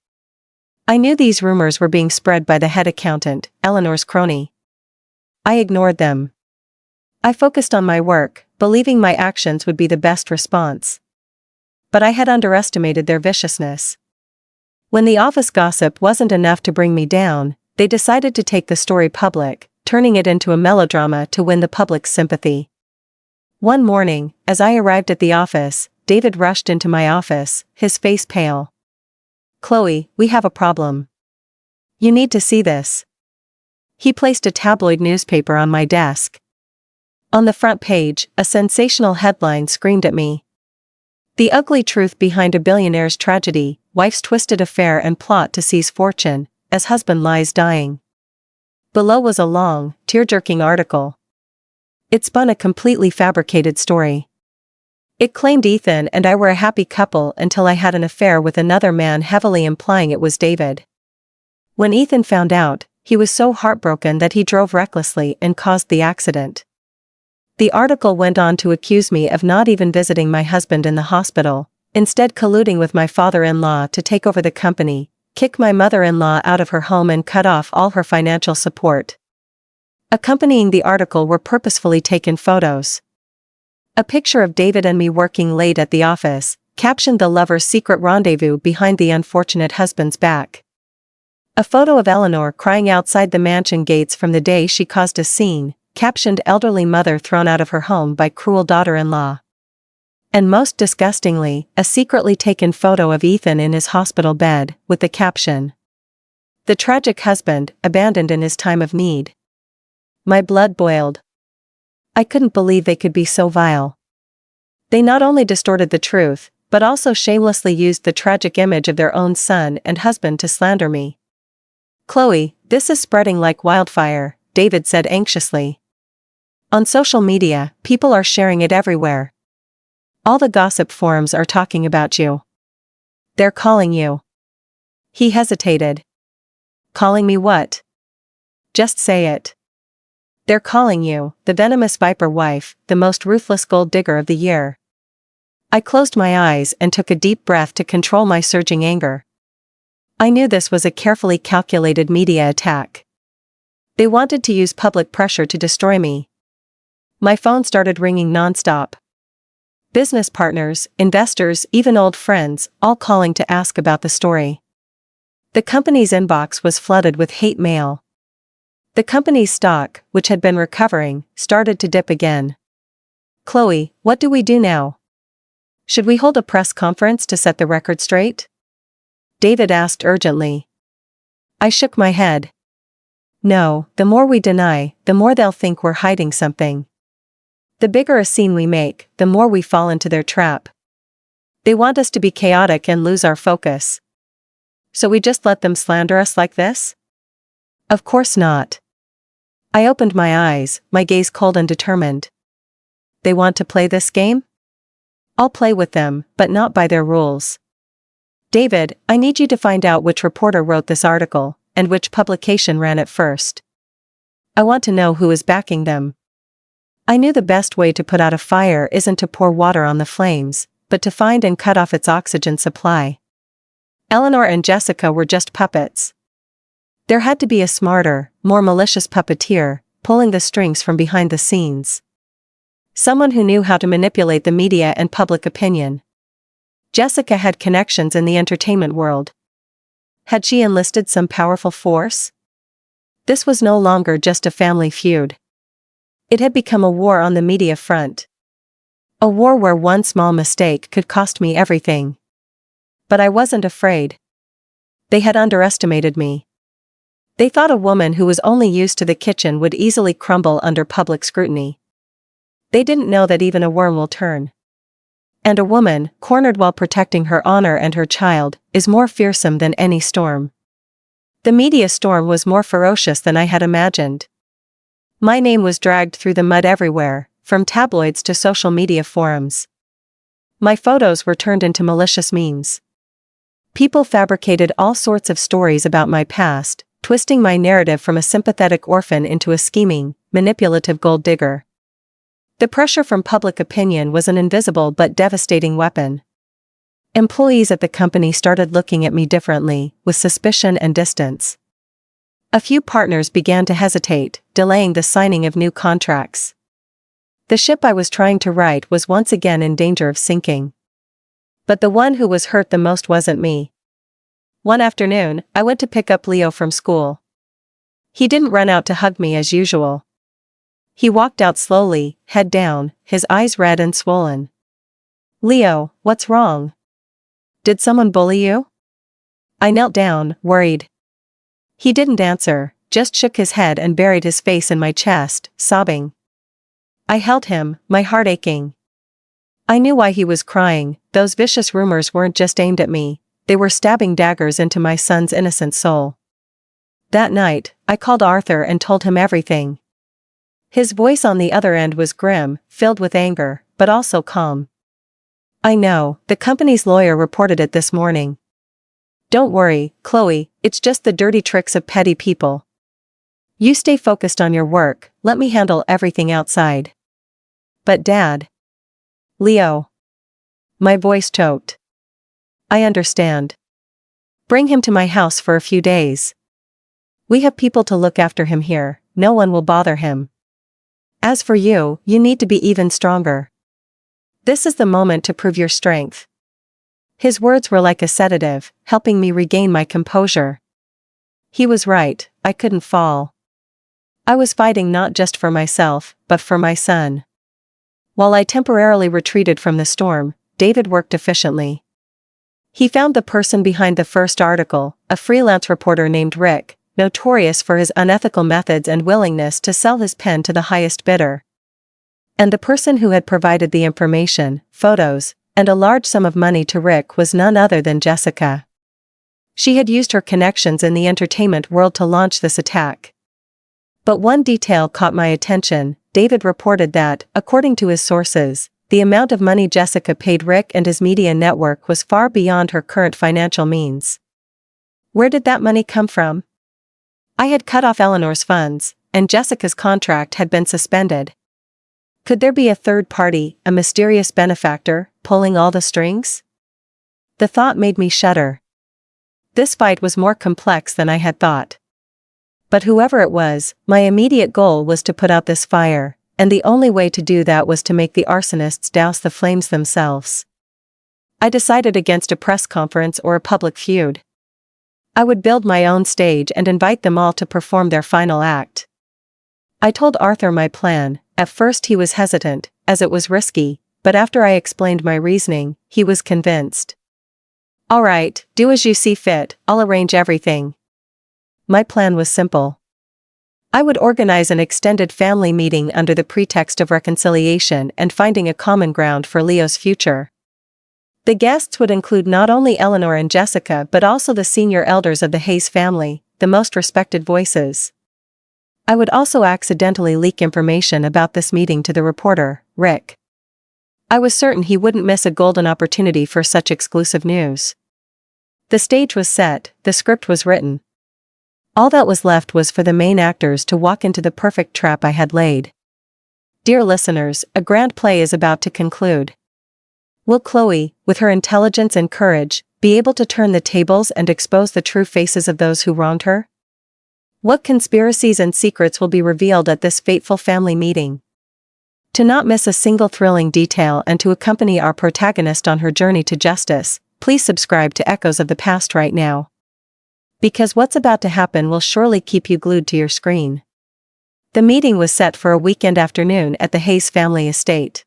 I knew these rumors were being spread by the head accountant, Eleanor's crony. I ignored them. I focused on my work, believing my actions would be the best response. But I had underestimated their viciousness. When the office gossip wasn't enough to bring me down, they decided to take the story public, turning it into a melodrama to win the public's sympathy. One morning, as I arrived at the office, David rushed into my office, his face pale. "Chloe, we have a problem. You need to see this." He placed a tabloid newspaper on my desk. On the front page, a sensational headline screamed at me. "The ugly truth behind a billionaire's tragedy, wife's twisted affair and plot to seize fortune, as husband lies dying." Below was a long, tear-jerking article. It spun a completely fabricated story. It claimed Ethan and I were a happy couple until I had an affair with another man, heavily implying it was David. When Ethan found out, he was so heartbroken that he drove recklessly and caused the accident. The article went on to accuse me of not even visiting my husband in the hospital, instead colluding with my father-in-law to take over the company, kick my mother-in-law out of her home and cut off all her financial support. Accompanying the article were purposefully taken photos. A picture of David and me working late at the office, captioned "The lover's secret rendezvous behind the unfortunate husband's back." A photo of Eleanor crying outside the mansion gates from the day she caused a scene, captioned "Elderly mother thrown out of her home by cruel daughter-in-law." And most disgustingly, a secretly taken photo of Ethan in his hospital bed, with the caption, "The tragic husband, abandoned in his time of need." My blood boiled. I couldn't believe they could be so vile. They not only distorted the truth, but also shamelessly used the tragic image of their own son and husband to slander me. "Chloe, this is spreading like wildfire," David said anxiously. "On social media, people are sharing it everywhere. All the gossip forums are talking about you. They're calling you." He hesitated. "Calling me what?" "Just say it." "They're calling you, the venomous viper wife, the most ruthless gold digger of the year." I closed my eyes and took a deep breath to control my surging anger. I knew this was a carefully calculated media attack. They wanted to use public pressure to destroy me. My phone started ringing nonstop. Business partners, investors, even old friends, all calling to ask about the story. The company's inbox was flooded with hate mail. The company's stock, which had been recovering, started to dip again. "Chloe, what do we do now? Should we hold a press conference to set the record straight?" David asked urgently. I shook my head. "No, the more we deny, the more they'll think we're hiding something. The bigger a scene we make, the more we fall into their trap. They want us to be chaotic and lose our focus. So we just let them slander us like this? Of course not." I opened my eyes, my gaze cold and determined. "They want to play this game? I'll play with them, but not by their rules. David, I need you to find out which reporter wrote this article, and which publication ran it first. I want to know who is backing them." I knew the best way to put out a fire isn't to pour water on the flames, but to find and cut off its oxygen supply. Eleanor and Jessica were just puppets. There had to be a smarter, more malicious puppeteer, pulling the strings from behind the scenes. Someone who knew how to manipulate the media and public opinion. Jessica had connections in the entertainment world. Had she enlisted some powerful force? This was no longer just a family feud. It had become a war on the media front. A war where one small mistake could cost me everything. But I wasn't afraid. They had underestimated me. They thought a woman who was only used to the kitchen would easily crumble under public scrutiny. They didn't know that even a worm will turn. And a woman, cornered while protecting her honor and her child, is more fearsome than any storm. The media storm was more ferocious than I had imagined. My name was dragged through the mud everywhere, from tabloids to social media forums. My photos were turned into malicious memes. People fabricated all sorts of stories about my past, twisting my narrative from a sympathetic orphan into a scheming, manipulative gold digger. The pressure from public opinion was an invisible but devastating weapon. Employees at the company started looking at me differently, with suspicion and distance. A few partners began to hesitate, delaying the signing of new contracts. The ship I was trying to right was once again in danger of sinking. But the one who was hurt the most wasn't me. One afternoon, I went to pick up Leo from school. He didn't run out to hug me as usual. He walked out slowly, head down, his eyes red and swollen. "Leo, what's wrong? Did someone bully you?" I knelt down, worried. He didn't answer, just shook his head and buried his face in my chest, sobbing. I held him, my heart aching. I knew why he was crying. Those vicious rumors weren't just aimed at me, they were stabbing daggers into my son's innocent soul. That night, I called Arthur and told him everything. His voice on the other end was grim, filled with anger, but also calm. "I know, the company's lawyer reported it this morning. Don't worry, Chloe, it's just the dirty tricks of petty people. You stay focused on your work, let me handle everything outside." "But Dad..." "Leo." My voice choked. "I understand. Bring him to my house for a few days. We have people to look after him here, no one will bother him. As for you, you need to be even stronger. This is the moment to prove your strength." His words were like a sedative, helping me regain my composure. He was right, I couldn't fall. I was fighting not just for myself, but for my son. While I temporarily retreated from the storm, David worked efficiently. He found the person behind the first article, a freelance reporter named Rick, notorious for his unethical methods and willingness to sell his pen to the highest bidder. And the person who had provided the information, photos, and a large sum of money to Rick was none other than Jessica. She had used her connections in the entertainment world to launch this attack. But one detail caught my attention. David reported that, according to his sources, the amount of money Jessica paid Rick and his media network was far beyond her current financial means. Where did that money come from? I had cut off Eleanor's funds, and Jessica's contract had been suspended. Could there be a third party, a mysterious benefactor, pulling all the strings? The thought made me shudder. This fight was more complex than I had thought. But whoever it was, my immediate goal was to put out this fire, and the only way to do that was to make the arsonists douse the flames themselves. I decided against a press conference or a public feud. I would build my own stage and invite them all to perform their final act. I told Arthur my plan. At first he was hesitant, as it was risky, but after I explained my reasoning, he was convinced. "All right, do as you see fit, I'll arrange everything." My plan was simple. I would organize an extended family meeting under the pretext of reconciliation and finding a common ground for Leo's future. The guests would include not only Eleanor and Jessica but also the senior elders of the Hayes family, the most respected voices. I would also accidentally leak information about this meeting to the reporter, Rick. I was certain he wouldn't miss a golden opportunity for such exclusive news. The stage was set, the script was written. All that was left was for the main actors to walk into the perfect trap I had laid. Dear listeners, a grand play is about to conclude. Will Chloe, with her intelligence and courage, be able to turn the tables and expose the true faces of those who wronged her? What conspiracies and secrets will be revealed at this fateful family meeting? To not miss a single thrilling detail and to accompany our protagonist on her journey to justice, please subscribe to Echoes of the Past right now. Because what's about to happen will surely keep you glued to your screen. The meeting was set for a weekend afternoon at the Hayes family estate.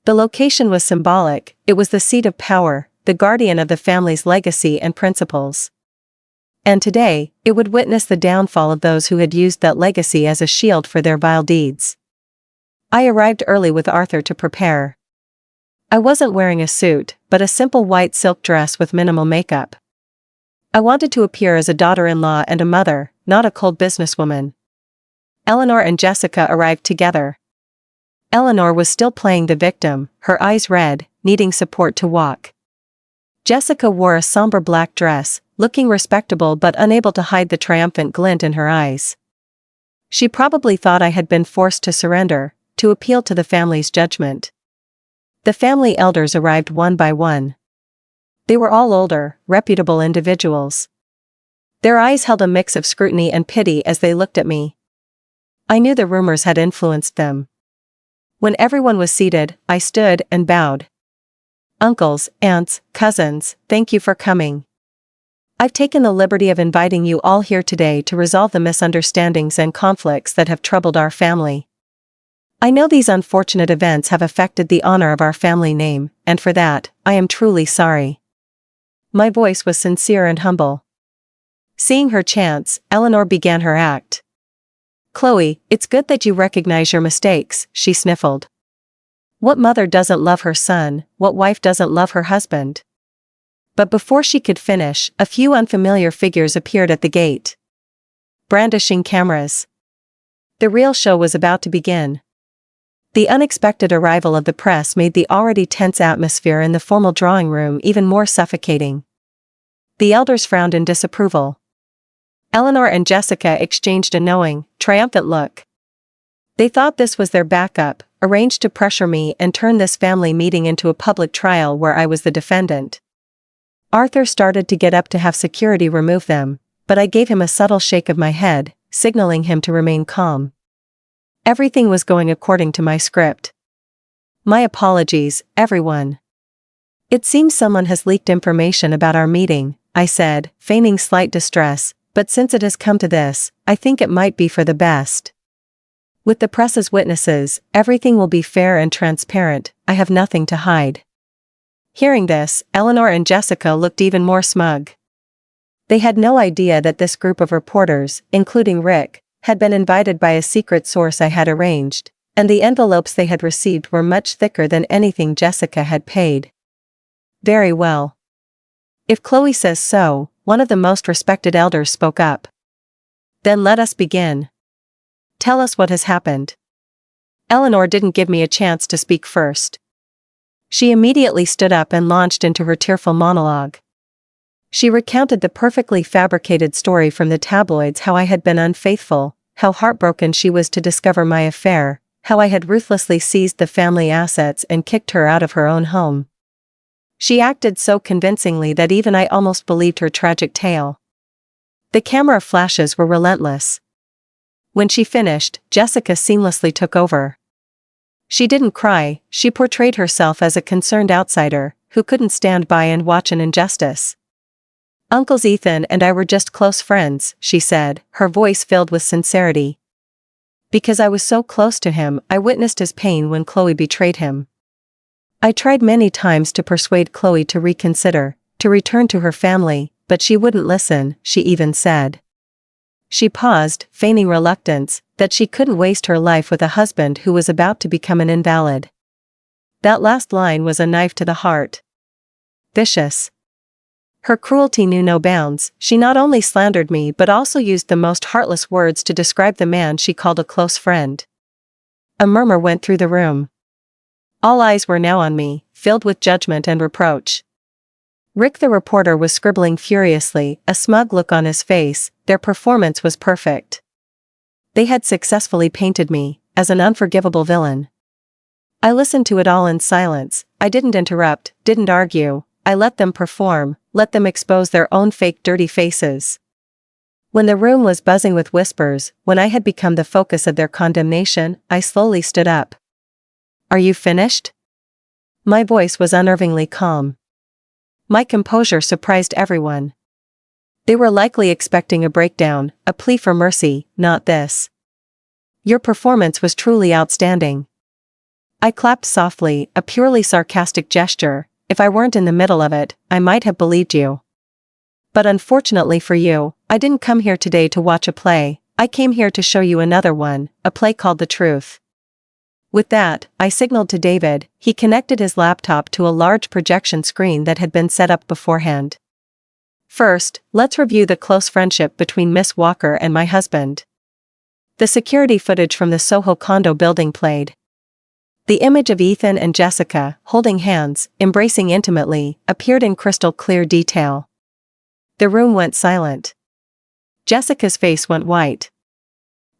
The location was symbolic. It was the seat of power, the guardian of the family's legacy and principles. And today, it would witness the downfall of those who had used that legacy as a shield for their vile deeds. I arrived early with Arthur to prepare. I wasn't wearing a suit, but a simple white silk dress with minimal makeup. I wanted to appear as a daughter-in-law and a mother, not a cold businesswoman. Eleanor and Jessica arrived together. Eleanor was still playing the victim, her eyes red, needing support to walk. Jessica wore a somber black dress, looking respectable but unable to hide the triumphant glint in her eyes. She probably thought I had been forced to surrender, to appeal to the family's judgment. The family elders arrived one by one. They were all older, reputable individuals. Their eyes held a mix of scrutiny and pity as they looked at me. I knew the rumors had influenced them. When everyone was seated, I stood and bowed. Uncles, aunts, cousins, thank you for coming. I've taken the liberty of inviting you all here today to resolve the misunderstandings and conflicts that have troubled our family. I know these unfortunate events have affected the honor of our family name, and for that, I am truly sorry. My voice was sincere and humble. Seeing her chance, Eleanor began her act. Chloe, it's good that you recognize your mistakes, she sniffled. What mother doesn't love her son, what wife doesn't love her husband? But before she could finish, a few unfamiliar figures appeared at the gate, brandishing cameras. The real show was about to begin. The unexpected arrival of the press made the already tense atmosphere in the formal drawing room even more suffocating. The elders frowned in disapproval. Eleanor and Jessica exchanged a knowing, triumphant look. They thought this was their backup, arranged to pressure me and turn this family meeting into a public trial where I was the defendant. Arthur started to get up to have security remove them, but I gave him a subtle shake of my head, signaling him to remain calm. Everything was going according to my script. My apologies, everyone. It seems someone has leaked information about our meeting, I said, feigning slight distress, but since it has come to this, I think it might be for the best. With the press as witnesses, everything will be fair and transparent, I have nothing to hide. Hearing this, Eleanor and Jessica looked even more smug. They had no idea that this group of reporters, including Rick, had been invited by a secret source I had arranged, and the envelopes they had received were much thicker than anything Jessica had paid. Very well. If Chloe says so, one of the most respected elders spoke up. Then let us begin. Tell us what has happened. Eleanor didn't give me a chance to speak first. She immediately stood up and launched into her tearful monologue. She recounted the perfectly fabricated story from the tabloids, how I had been unfaithful, how heartbroken she was to discover my affair, how I had ruthlessly seized the family assets and kicked her out of her own home. She acted so convincingly that even I almost believed her tragic tale. The camera flashes were relentless. When she finished, Jessica seamlessly took over. She didn't cry, she portrayed herself as a concerned outsider, who couldn't stand by and watch an injustice. Uncles Ethan and I were just close friends, she said, her voice filled with sincerity. Because I was so close to him, I witnessed his pain when Chloe betrayed him. I tried many times to persuade Chloe to reconsider, to return to her family, but she wouldn't listen, she even said. She paused, feigning reluctance, that she couldn't waste her life with a husband who was about to become an invalid. That last line was a knife to the heart. Vicious. Her cruelty knew no bounds, she not only slandered me but also used the most heartless words to describe the man she called a close friend. A murmur went through the room. All eyes were now on me, filled with judgment and reproach. Rick the reporter was scribbling furiously, a smug look on his face. Their performance was perfect. They had successfully painted me as an unforgivable villain. I listened to it all in silence. I didn't interrupt, didn't argue. I let them perform, let them expose their own fake dirty faces. When the room was buzzing with whispers, when I had become the focus of their condemnation, I slowly stood up. Are you finished? My voice was unnervingly calm. My composure surprised everyone. They were likely expecting a breakdown, a plea for mercy, not this. Your performance was truly outstanding. I clapped softly, a purely sarcastic gesture. If I weren't in the middle of it, I might have believed you. But unfortunately for you, I didn't come here today to watch a play, I came here to show you another one, a play called The Truth. With that, I signaled to David. He connected his laptop to a large projection screen that had been set up beforehand. First, let's review the close friendship between Miss Walker and my husband. The security footage from the Soho condo building played. The image of Ethan and Jessica, holding hands, embracing intimately, appeared in crystal clear detail. The room went silent. Jessica's face went white.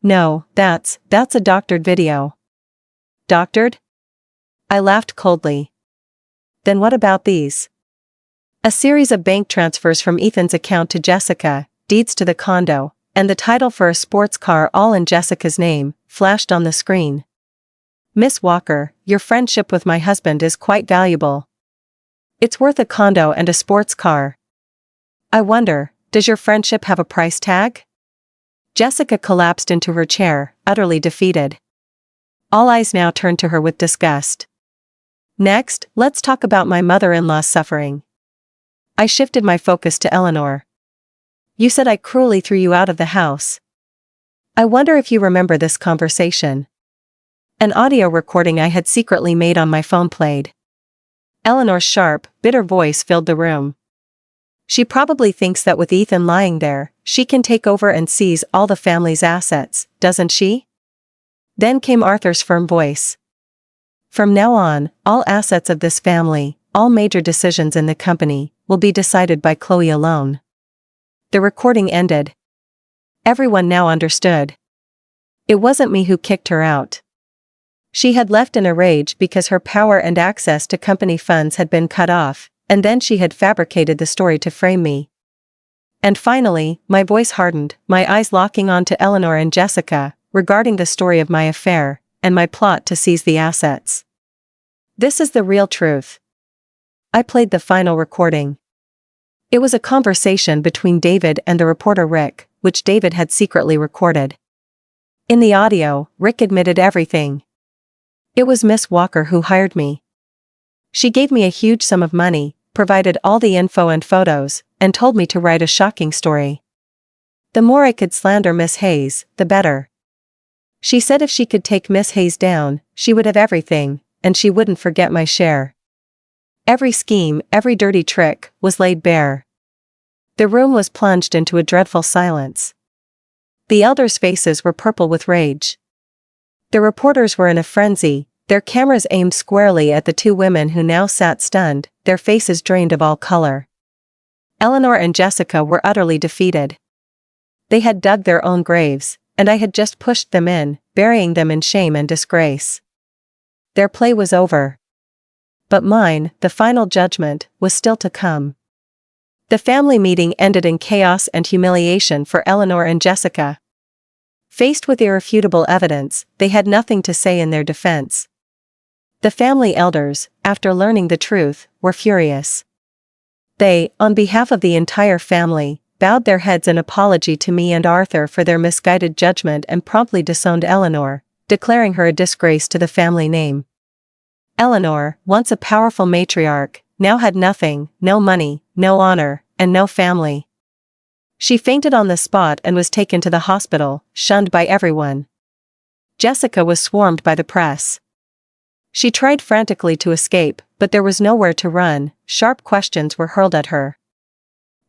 "No, that's a doctored video." "Doctored?" I laughed coldly. "Then what about these?" A series of bank transfers from Ethan's account to Jessica, deeds to the condo, and the title for a sports car all in Jessica's name, flashed on the screen. "Miss Walker, your friendship with my husband is quite valuable. It's worth a condo and a sports car. I wonder, does your friendship have a price tag?" Jessica collapsed into her chair, utterly defeated. All eyes now turned to her with disgust. "Next, let's talk about my mother-in-law's suffering." I shifted my focus to Eleanor. "You said I cruelly threw you out of the house. I wonder if you remember this conversation." An audio recording I had secretly made on my phone played. Eleanor's sharp, bitter voice filled the room. "She probably thinks that with Ethan lying there, she can take over and seize all the family's assets, doesn't she?" Then came Arthur's firm voice. "From now on, all assets of this family, all major decisions in the company, will be decided by Chloe alone." The recording ended. Everyone now understood. It wasn't me who kicked her out. She had left in a rage because her power and access to company funds had been cut off, and then she had fabricated the story to frame me. And finally, my voice hardened, my eyes locking on to Eleanor and Jessica, regarding the story of my affair, and my plot to seize the assets. "This is the real truth." I played the final recording. It was a conversation between David and the reporter Rick, which David had secretly recorded. In the audio, Rick admitted everything. "It was Miss Walker who hired me. She gave me a huge sum of money, provided all the info and photos, and told me to write a shocking story. The more I could slander Miss Hayes, the better. She said if she could take Miss Hayes down, she would have everything, and she wouldn't forget my share. Every scheme, every dirty trick, was laid bare." The room was plunged into a dreadful silence. The elders' faces were purple with rage. The reporters were in a frenzy, their cameras aimed squarely at the two women who now sat stunned, their faces drained of all color. Eleanor and Jessica were utterly defeated. They had dug their own graves, and I had just pushed them in, burying them in shame and disgrace. Their play was over. But mine, the final judgment, was still to come. The family meeting ended in chaos and humiliation for Eleanor and Jessica. Faced with irrefutable evidence, they had nothing to say in their defense. The family elders, after learning the truth, were furious. They, on behalf of the entire family, bowed their heads in apology to me and Arthur for their misguided judgment and promptly disowned Eleanor, declaring her a disgrace to the family name. Eleanor, once a powerful matriarch, now had nothing, no money, no honor, and no family. She fainted on the spot and was taken to the hospital, shunned by everyone. Jessica was swarmed by the press. She tried frantically to escape, but there was nowhere to run. Sharp questions were hurled at her.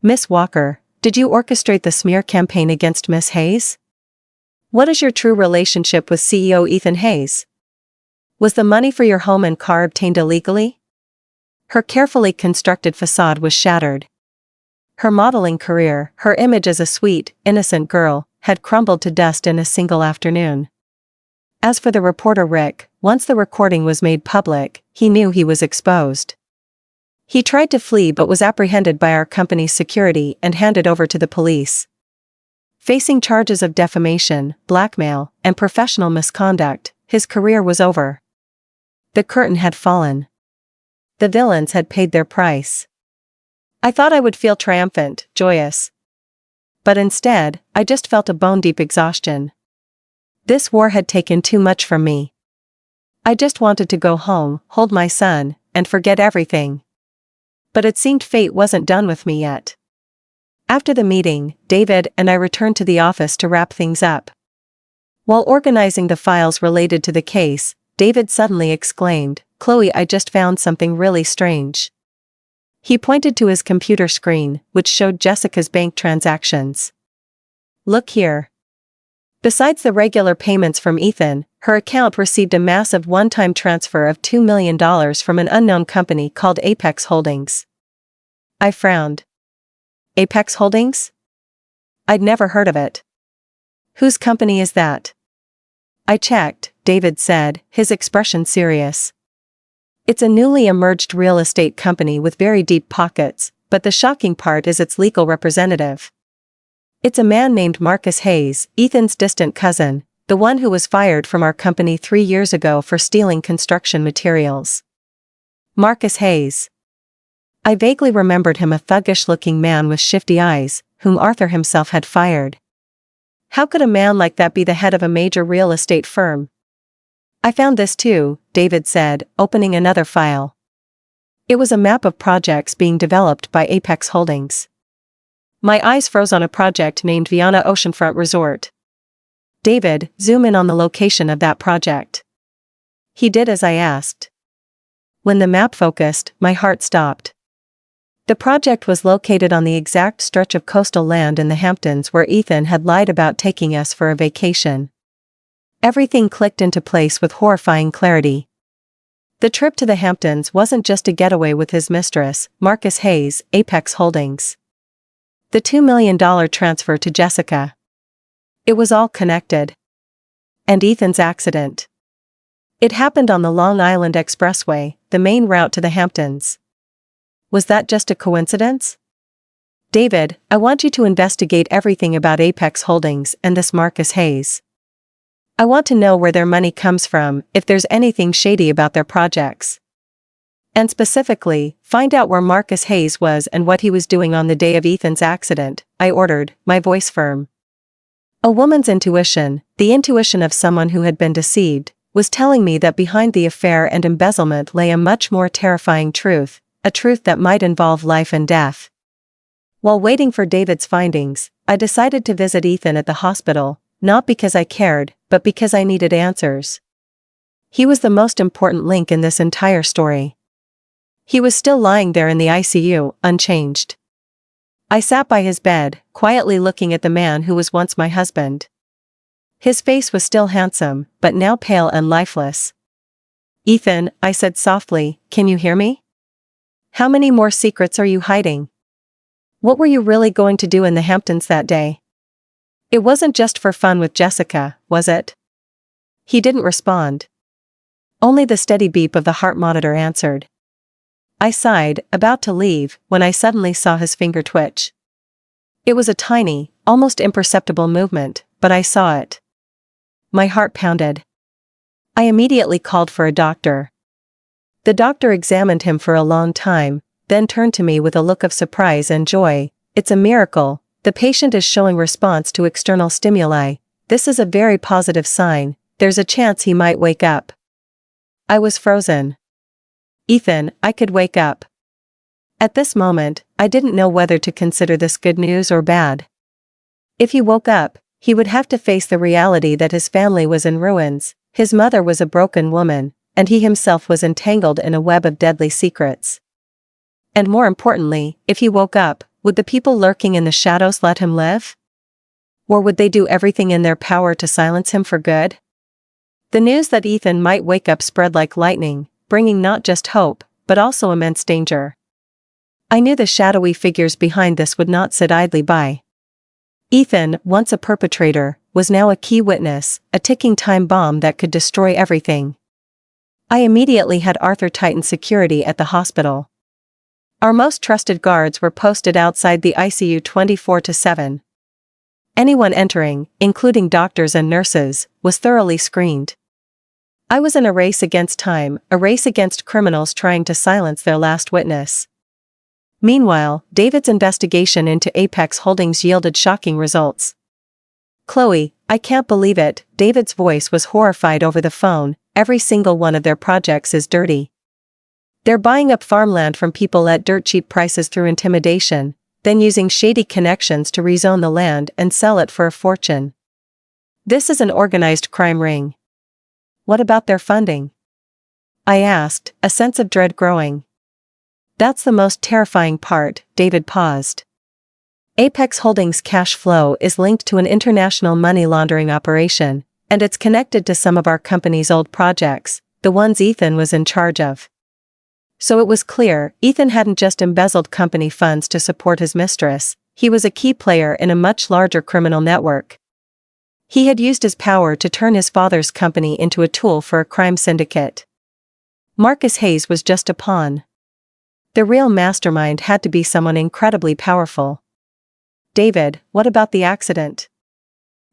"Miss Walker, did you orchestrate the smear campaign against Miss Hayes? What is your true relationship with CEO Ethan Hayes? Was the money for your home and car obtained illegally?" Her carefully constructed facade was shattered. Her modeling career, her image as a sweet, innocent girl, had crumbled to dust in a single afternoon. As for the reporter Rick, once the recording was made public, he knew he was exposed. He tried to flee but was apprehended by our company's security and handed over to the police. Facing charges of defamation, blackmail, and professional misconduct, his career was over. The curtain had fallen. The villains had paid their price. I thought I would feel triumphant, joyous. But instead, I just felt a bone-deep exhaustion. This war had taken too much from me. I just wanted to go home, hold my son, and forget everything. But it seemed fate wasn't done with me yet. After the meeting, David and I returned to the office to wrap things up. While organizing the files related to the case, David suddenly exclaimed, "Chloe, I just found something really strange." He pointed to his computer screen, which showed Jessica's bank transactions. "Look here. Besides the regular payments from Ethan, Her account received a massive one-time transfer of $2 million from an unknown company called Apex Holdings. I frowned. Apex Holdings? I'd never heard of it. Whose company is that? I checked, David said, his expression serious. It's a newly emerged real estate company with very deep pockets, but the shocking part is its legal representative. It's a man named Marcus Hayes, Ethan's distant cousin, the one who was fired from our company 3 years ago for stealing construction materials. Marcus Hayes. I vaguely remembered him, a thuggish-looking man with shifty eyes, whom Arthur himself had fired. How could a man like that be the head of a major real estate firm? I found this too, David said, opening another file. It was a map of projects being developed by Apex Holdings. My eyes froze on a project named Viana Oceanfront Resort. David, zoom in on the location of that project. He did as I asked. When the map focused, my heart stopped. The project was located on the exact stretch of coastal land in the Hamptons where Ethan had lied about taking us for a vacation. Everything clicked into place with horrifying clarity. The trip to the Hamptons wasn't just a getaway with his mistress, Marcus Hayes, Apex Holdings. The $2 million transfer to Jessica. It was all connected. And Ethan's accident. It happened on the Long Island Expressway, the main route to the Hamptons. Was that just a coincidence? David, I want you to investigate everything about Apex Holdings and this Marcus Hayes. I want to know where their money comes from, if there's anything shady about their projects. And specifically, find out where Marcus Hayes was and what he was doing on the day of Ethan's accident, I ordered, my voice firm. A woman's intuition, the intuition of someone who had been deceived, was telling me that behind the affair and embezzlement lay a much more terrifying truth, a truth that might involve life and death. While waiting for David's findings, I decided to visit Ethan at the hospital, not because I cared, but because I needed answers. He was the most important link in this entire story. He was still lying there in the ICU, unchanged. I sat by his bed, quietly looking at the man who was once my husband. His face was still handsome, but now pale and lifeless. Ethan, I said softly, can you hear me? How many more secrets are you hiding? What were you really going to do in the Hamptons that day? It wasn't just for fun with Jessica, was it? He didn't respond. Only the steady beep of the heart monitor answered. I sighed, about to leave, when I suddenly saw his finger twitch. It was a tiny, almost imperceptible movement, but I saw it. My heart pounded. I immediately called for a doctor. The doctor examined him for a long time, then turned to me with a look of surprise and joy. It's a miracle. The patient is showing response to external stimuli. This is a very positive sign. There's a chance he might wake up. I was frozen. Ethan, I could wake up. At this moment, I didn't know whether to consider this good news or bad. If he woke up, he would have to face the reality that his family was in ruins, his mother was a broken woman, and he himself was entangled in a web of deadly secrets. And more importantly, if he woke up, would the people lurking in the shadows let him live? Or would they do everything in their power to silence him for good? The news that Ethan might wake up spread like lightning, bringing not just hope, but also immense danger. I knew the shadowy figures behind this would not sit idly by. Ethan, once a perpetrator, was now a key witness, a ticking time bomb that could destroy everything. I immediately had Arthur tighten security at the hospital. Our most trusted guards were posted outside the ICU 24/7. Anyone entering, including doctors and nurses, was thoroughly screened. I was in a race against time, a race against criminals trying to silence their last witness. Meanwhile, David's investigation into Apex Holdings yielded shocking results. Chloe, I can't believe it, David's voice was horrified over the phone, every single one of their projects is dirty. They're buying up farmland from people at dirt cheap prices through intimidation, then using shady connections to rezone the land and sell it for a fortune. This is an organized crime ring. What about their funding? I asked, a sense of dread growing. That's the most terrifying part, David paused. Apex Holdings' cash flow is linked to an international money laundering operation, And it's connected to some of our company's old projects, the ones Ethan was in charge of. So it was clear, Ethan hadn't just embezzled company funds to support his mistress, he was a key player in a much larger criminal network. He had used his power to turn his father's company into a tool for a crime syndicate. Marcus Hayes was just a pawn. The real mastermind had to be someone incredibly powerful. David, what about the accident?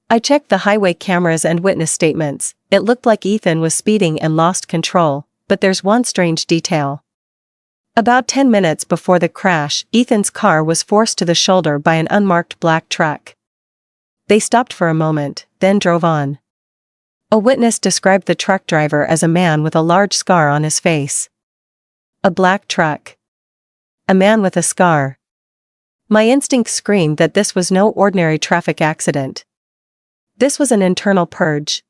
I checked the highway cameras and witness statements. It looked like Ethan was speeding and lost control, but there's one strange detail. About 10 minutes before the crash, Ethan's car was forced to the shoulder by an unmarked black truck. They stopped for a moment, then drove on. A witness described the truck driver as a man with a large scar on his face. A black truck. A man with a scar. My instinct screamed that this was no ordinary traffic accident. This was an internal purge.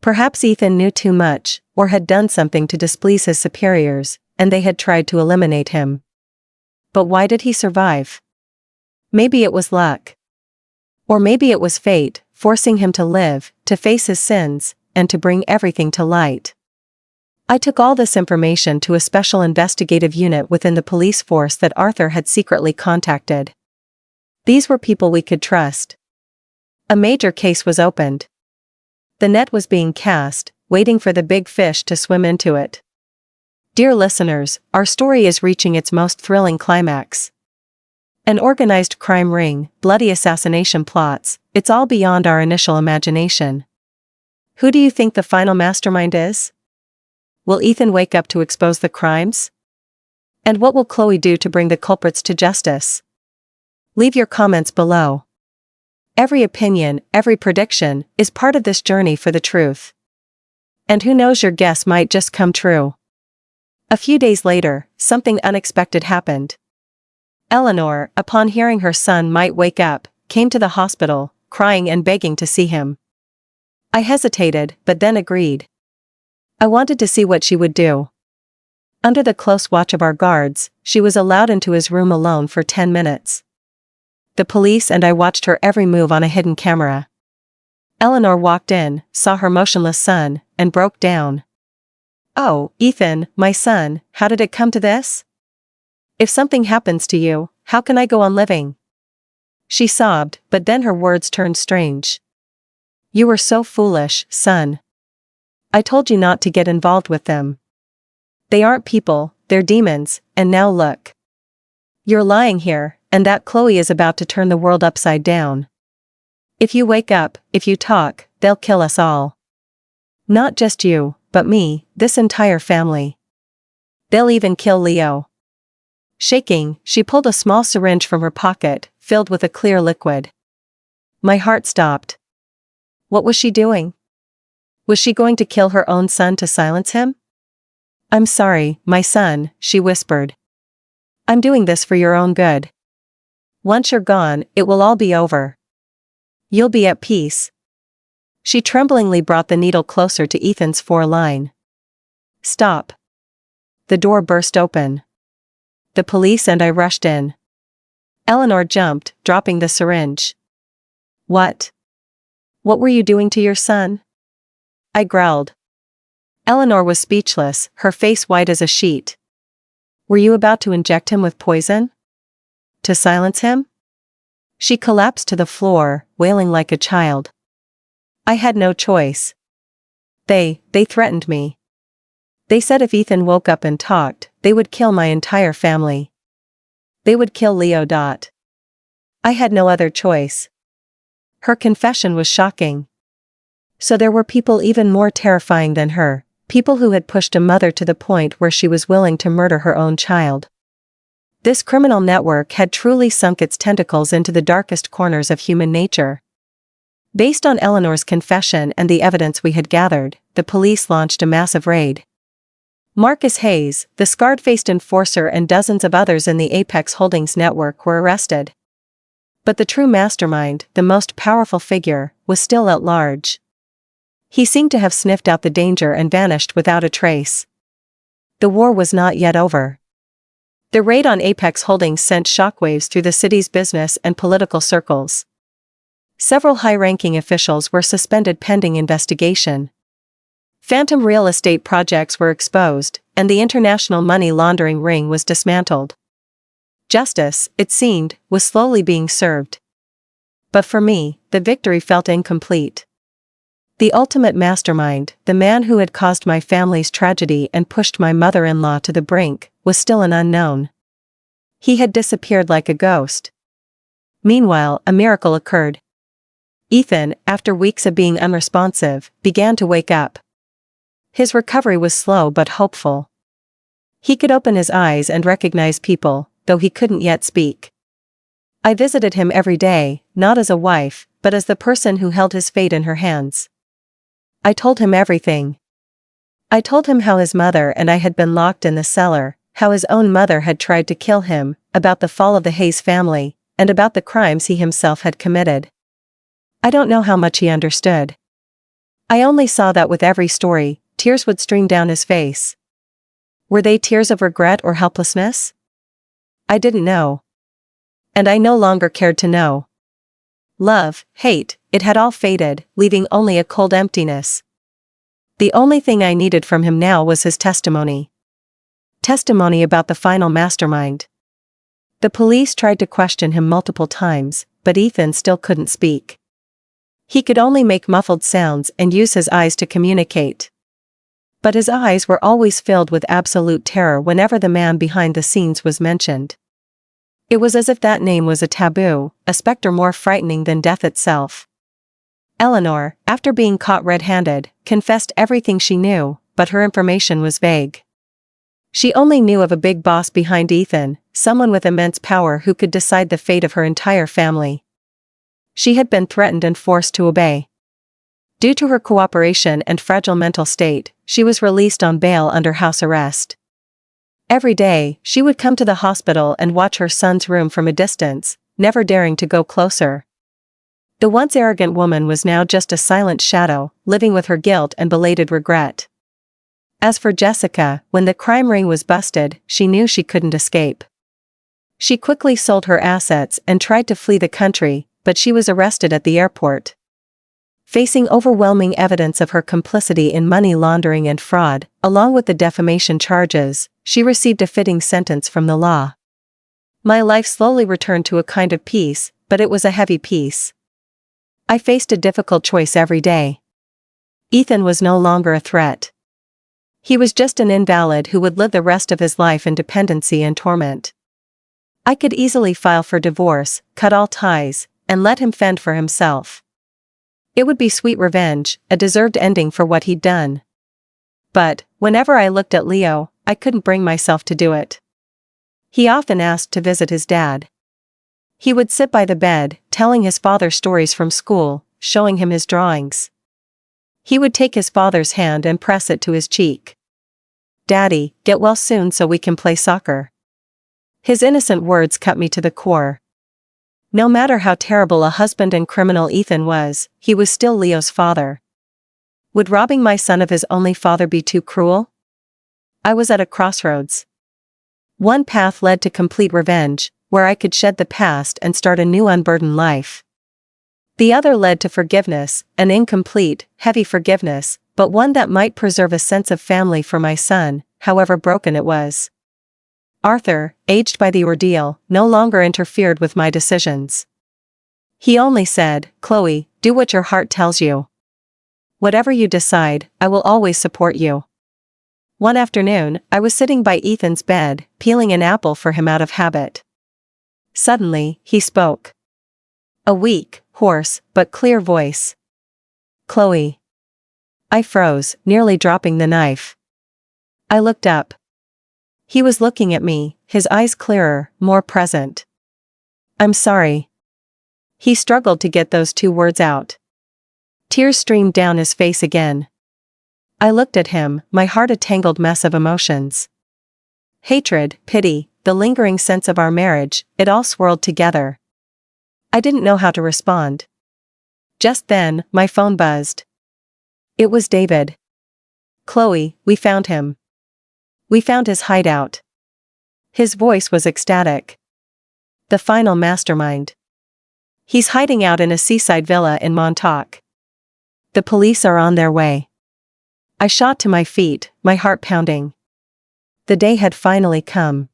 Perhaps Ethan knew too much, or had done something to displease his superiors, and they had tried to eliminate him. But why did he survive? Maybe it was luck. Or maybe it was fate, forcing him to live, to face his sins, and to bring everything to light. I took all this information to a special investigative unit within the police force that Arthur had secretly contacted. These were people we could trust. A major case was opened. The net was being cast, waiting for the big fish to swim into it. Dear listeners, our story is reaching its most thrilling climax. An organized crime ring, bloody assassination plots, it's all beyond our initial imagination. Who do you think the final mastermind is? Will Ethan wake up to expose the crimes? And what will Chloe do to bring the culprits to justice? Leave your comments below. Every opinion, every prediction, is part of this journey for the truth. And who knows, your guess might just come true. A few days later, something unexpected happened. Eleanor, upon hearing her son might wake up, came to the hospital, crying and begging to see him. I hesitated, but then agreed. I wanted to see what she would do. Under the close watch of our guards, she was allowed into his room alone for 10 minutes. The police and I watched her every move on a hidden camera. Eleanor walked in, saw her motionless son, and broke down. "Oh, Ethan, my son, how did it come to this? If something happens to you, how can I go on living?" She sobbed, but then her words turned strange. "You were so foolish, son. I told you not to get involved with them. They aren't people, they're demons, and now look. You're lying here, and that Chloe is about to turn the world upside down. If you wake up, if you talk, they'll kill us all. Not just you, but me, this entire family. They'll even kill Leo." Shaking, she pulled a small syringe from her pocket, filled with a clear liquid. My heart stopped. What was she doing? Was she going to kill her own son to silence him? "I'm sorry, my son," she whispered. "I'm doing this for your own good. Once you're gone, it will all be over. You'll be at peace." She tremblingly brought the needle closer to Ethan's foreline. "Stop." The door burst open. The police and I rushed in. Eleanor jumped, dropping the syringe. What were you doing to your son?" I growled. Eleanor was speechless, her face white as a sheet. "Were you about to inject him with poison? To silence him?" She collapsed to the floor, wailing like a child. I had no choice. They threatened me. They said if Ethan woke up and talked, they would kill my entire family. They would kill Leo. I had no other choice. Her confession was shocking. So there were people even more terrifying than her, people who had pushed a mother to the point where she was willing to murder her own child. This criminal network had truly sunk its tentacles into the darkest corners of human nature. Based on Eleanor's confession and the evidence we had gathered, the police launched a massive raid. Marcus Hayes, the scarred-faced enforcer, and dozens of others in the Apex Holdings network were arrested. But the true mastermind, the most powerful figure, was still at large. He seemed to have sniffed out the danger and vanished without a trace. The war was not yet over. The raid on Apex Holdings sent shockwaves through the city's business and political circles. Several high-ranking officials were suspended pending investigation. Phantom real estate projects were exposed, and the international money laundering ring was dismantled. Justice, it seemed, was slowly being served. But for me, the victory felt incomplete. The ultimate mastermind, the man who had caused my family's tragedy and pushed my mother-in-law to the brink, was still an unknown. He had disappeared like a ghost. Meanwhile, a miracle occurred. Ethan, after weeks of being unresponsive, began to wake up. His recovery was slow but hopeful. He could open his eyes and recognize people, though he couldn't yet speak. I visited him every day, not as a wife, but as the person who held his fate in her hands. I told him everything. I told him how his mother and I had been locked in the cellar, how his own mother had tried to kill him, about the fall of the Hayes family, and about the crimes he himself had committed. I don't know how much he understood. I only saw that with every story, tears would stream down his face. Were they tears of regret or helplessness? I didn't know. And I no longer cared to know. Love, hate, it had all faded, leaving only a cold emptiness. The only thing I needed from him now was his testimony. Testimony about the final mastermind. The police tried to question him multiple times, but Ethan still couldn't speak. He could only make muffled sounds and use his eyes to communicate. But his eyes were always filled with absolute terror whenever the man behind the scenes was mentioned. It was as if that name was a taboo, a specter more frightening than death itself. Eleanor, after being caught red-handed, confessed everything she knew, but her information was vague. She only knew of a big boss behind Ethan, someone with immense power who could decide the fate of her entire family. She had been threatened and forced to obey. Due to her cooperation and fragile mental state, she was released on bail under house arrest. Every day, she would come to the hospital and watch her son's room from a distance, never daring to go closer. The once arrogant woman was now just a silent shadow, living with her guilt and belated regret. As for Jessica, when the crime ring was busted, she knew she couldn't escape. She quickly sold her assets and tried to flee the country, but she was arrested at the airport. Facing overwhelming evidence of her complicity in money laundering and fraud, along with the defamation charges, she received a fitting sentence from the law. My life slowly returned to a kind of peace, but it was a heavy peace. I faced a difficult choice every day. Ethan was no longer a threat. He was just an invalid who would live the rest of his life in dependency and torment. I could easily file for divorce, cut all ties, and let him fend for himself. It would be sweet revenge, a deserved ending for what he'd done. But, whenever I looked at Leo, I couldn't bring myself to do it. He often asked to visit his dad. He would sit by the bed, telling his father stories from school, showing him his drawings. He would take his father's hand and press it to his cheek. "Daddy, get well soon so we can play soccer." His innocent words cut me to the core. No matter how terrible a husband and criminal Ethan was, he was still Leo's father. Would robbing my son of his only father be too cruel? I was at a crossroads. One path led to complete revenge, where I could shed the past and start a new unburdened life. The other led to forgiveness, an incomplete, heavy forgiveness, but one that might preserve a sense of family for my son, however broken it was. Arthur, aged by the ordeal, no longer interfered with my decisions. He only said, "Chloe, do what your heart tells you. Whatever you decide, I will always support you." One afternoon, I was sitting by Ethan's bed, peeling an apple for him out of habit. Suddenly, he spoke. A weak, hoarse, but clear voice. "Chloe." I froze, nearly dropping the knife. I looked up. He was looking at me, his eyes clearer, more present. "I'm sorry." He struggled to get those two words out. Tears streamed down his face again. I looked at him, my heart a tangled mess of emotions. Hatred, pity, the lingering sense of our marriage, it all swirled together. I didn't know how to respond. Just then, my phone buzzed. It was David. "Chloe, we found him. We found his hideout." His voice was ecstatic. "The final mastermind. He's hiding out in a seaside villa in Montauk. The police are on their way. I shot to my feet, my heart pounding. The day had finally come.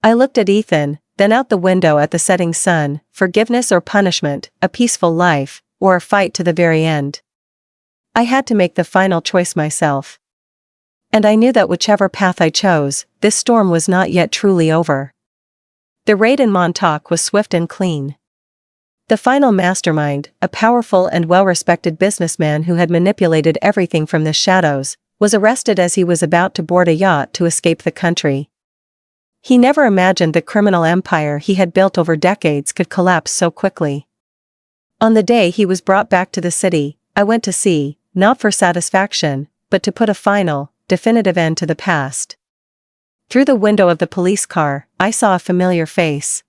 I looked at Ethan, then out the window at the setting sun. Forgiveness or punishment, a peaceful life, or a fight to the very end. I had to make the final choice myself. And I knew that whichever path I chose, this storm was not yet truly over. The raid in Montauk was swift and clean. The final mastermind, a powerful and well-respected businessman who had manipulated everything from the shadows, was arrested as he was about to board a yacht to escape the country. He never imagined the criminal empire he had built over decades could collapse so quickly. On the day he was brought back to the city, I went to sea, not for satisfaction, but to put a final, definitive end to the past. Through the window of the police car, I saw a familiar face.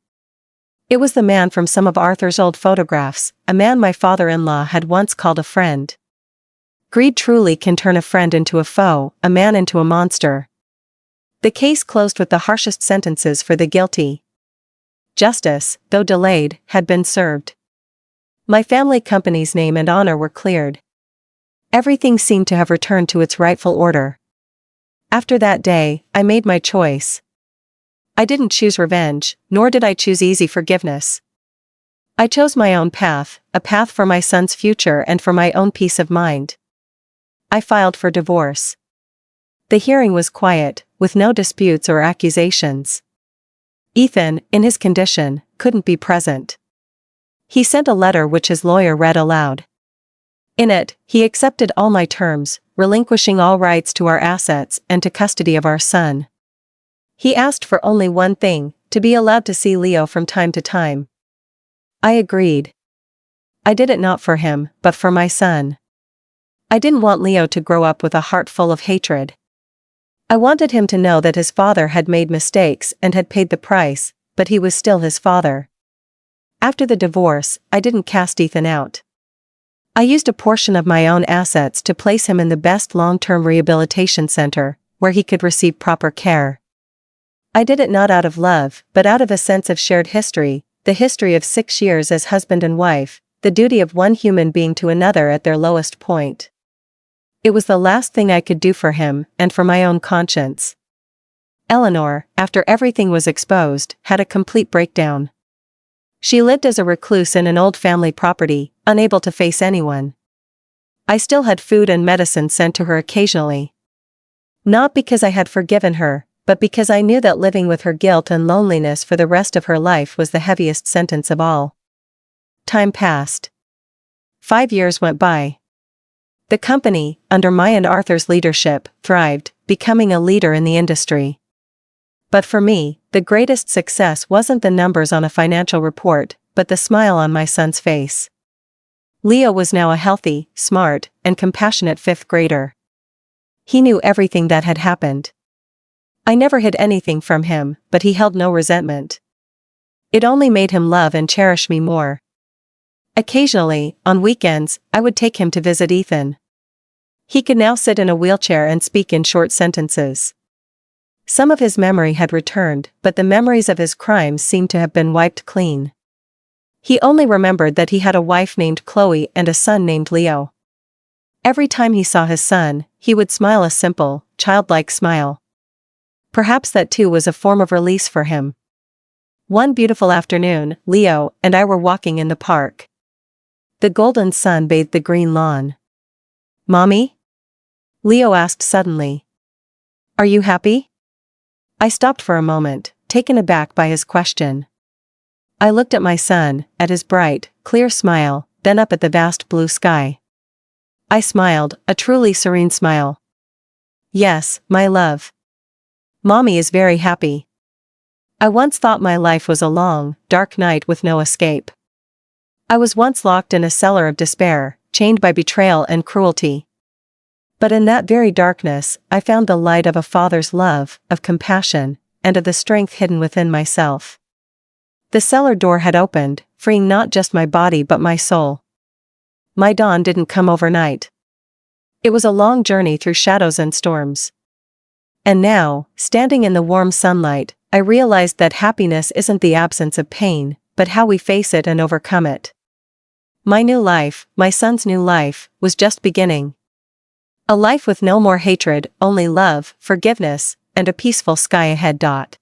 It was the man from some of Arthur's old photographs, a man my father-in-law had once called a friend. Greed truly can turn a friend into a foe, a man into a monster. The case closed with the harshest sentences for the guilty. Justice, though delayed, had been served. My family company's name and honor were cleared. Everything seemed to have returned to its rightful order. After that day, I made my choice. I didn't choose revenge, nor did I choose easy forgiveness. I chose my own path, a path for my son's future and for my own peace of mind. I filed for divorce. The hearing was quiet, with no disputes or accusations. Ethan, in his condition, couldn't be present. He sent a letter which his lawyer read aloud. In it, he accepted all my terms, relinquishing all rights to our assets and to custody of our son. He asked for only one thing, to be allowed to see Leo from time to time. I agreed. I did it not for him, but for my son. I didn't want Leo to grow up with a heart full of hatred. I wanted him to know that his father had made mistakes and had paid the price, but he was still his father. After the divorce, I didn't cast Ethan out. I used a portion of my own assets to place him in the best long-term rehabilitation center, where he could receive proper care. I did it not out of love, but out of a sense of shared history, the history of 6 years as husband and wife, the duty of one human being to another at their lowest point. It was the last thing I could do for him, and for my own conscience. Eleanor, after everything was exposed, had a complete breakdown. She lived as a recluse in an old family property, unable to face anyone. I still had food and medicine sent to her occasionally. Not because I had forgiven her, but because I knew that living with her guilt and loneliness for the rest of her life was the heaviest sentence of all. Time passed. 5 years went by. The company, under my and Arthur's leadership, thrived, becoming a leader in the industry. But for me, the greatest success wasn't the numbers on a financial report, but the smile on my son's face. Leo was now a healthy, smart, and compassionate 5th grader. He knew everything that had happened. I never hid anything from him, but he held no resentment. It only made him love and cherish me more. Occasionally, on weekends, I would take him to visit Ethan. He could now sit in a wheelchair and speak in short sentences. Some of his memory had returned, but the memories of his crimes seemed to have been wiped clean. He only remembered that he had a wife named Chloe and a son named Leo. Every time he saw his son, he would smile a simple, childlike smile. Perhaps that too was a form of release for him. One beautiful afternoon, Leo and I were walking in the park. The golden sun bathed the green lawn. "Mommy?" Leo asked suddenly. "Are you happy?" I stopped for a moment, taken aback by his question. I looked at my son, at his bright, clear smile, then up at the vast blue sky. I smiled, a truly serene smile. "Yes, my love. Mommy is very happy. I once thought my life was a long, dark night with no escape. I was once locked in a cellar of despair, chained by betrayal and cruelty. But in that very darkness, I found the light of a father's love, of compassion, and of the strength hidden within myself. The cellar door had opened, freeing not just my body but my soul. My dawn didn't come overnight. It was a long journey through shadows and storms. And now, standing in the warm sunlight, I realized that happiness isn't the absence of pain, but how we face it and overcome it. My new life, my son's new life, was just beginning. A life with no more hatred, only love, forgiveness, and a peaceful sky ahead.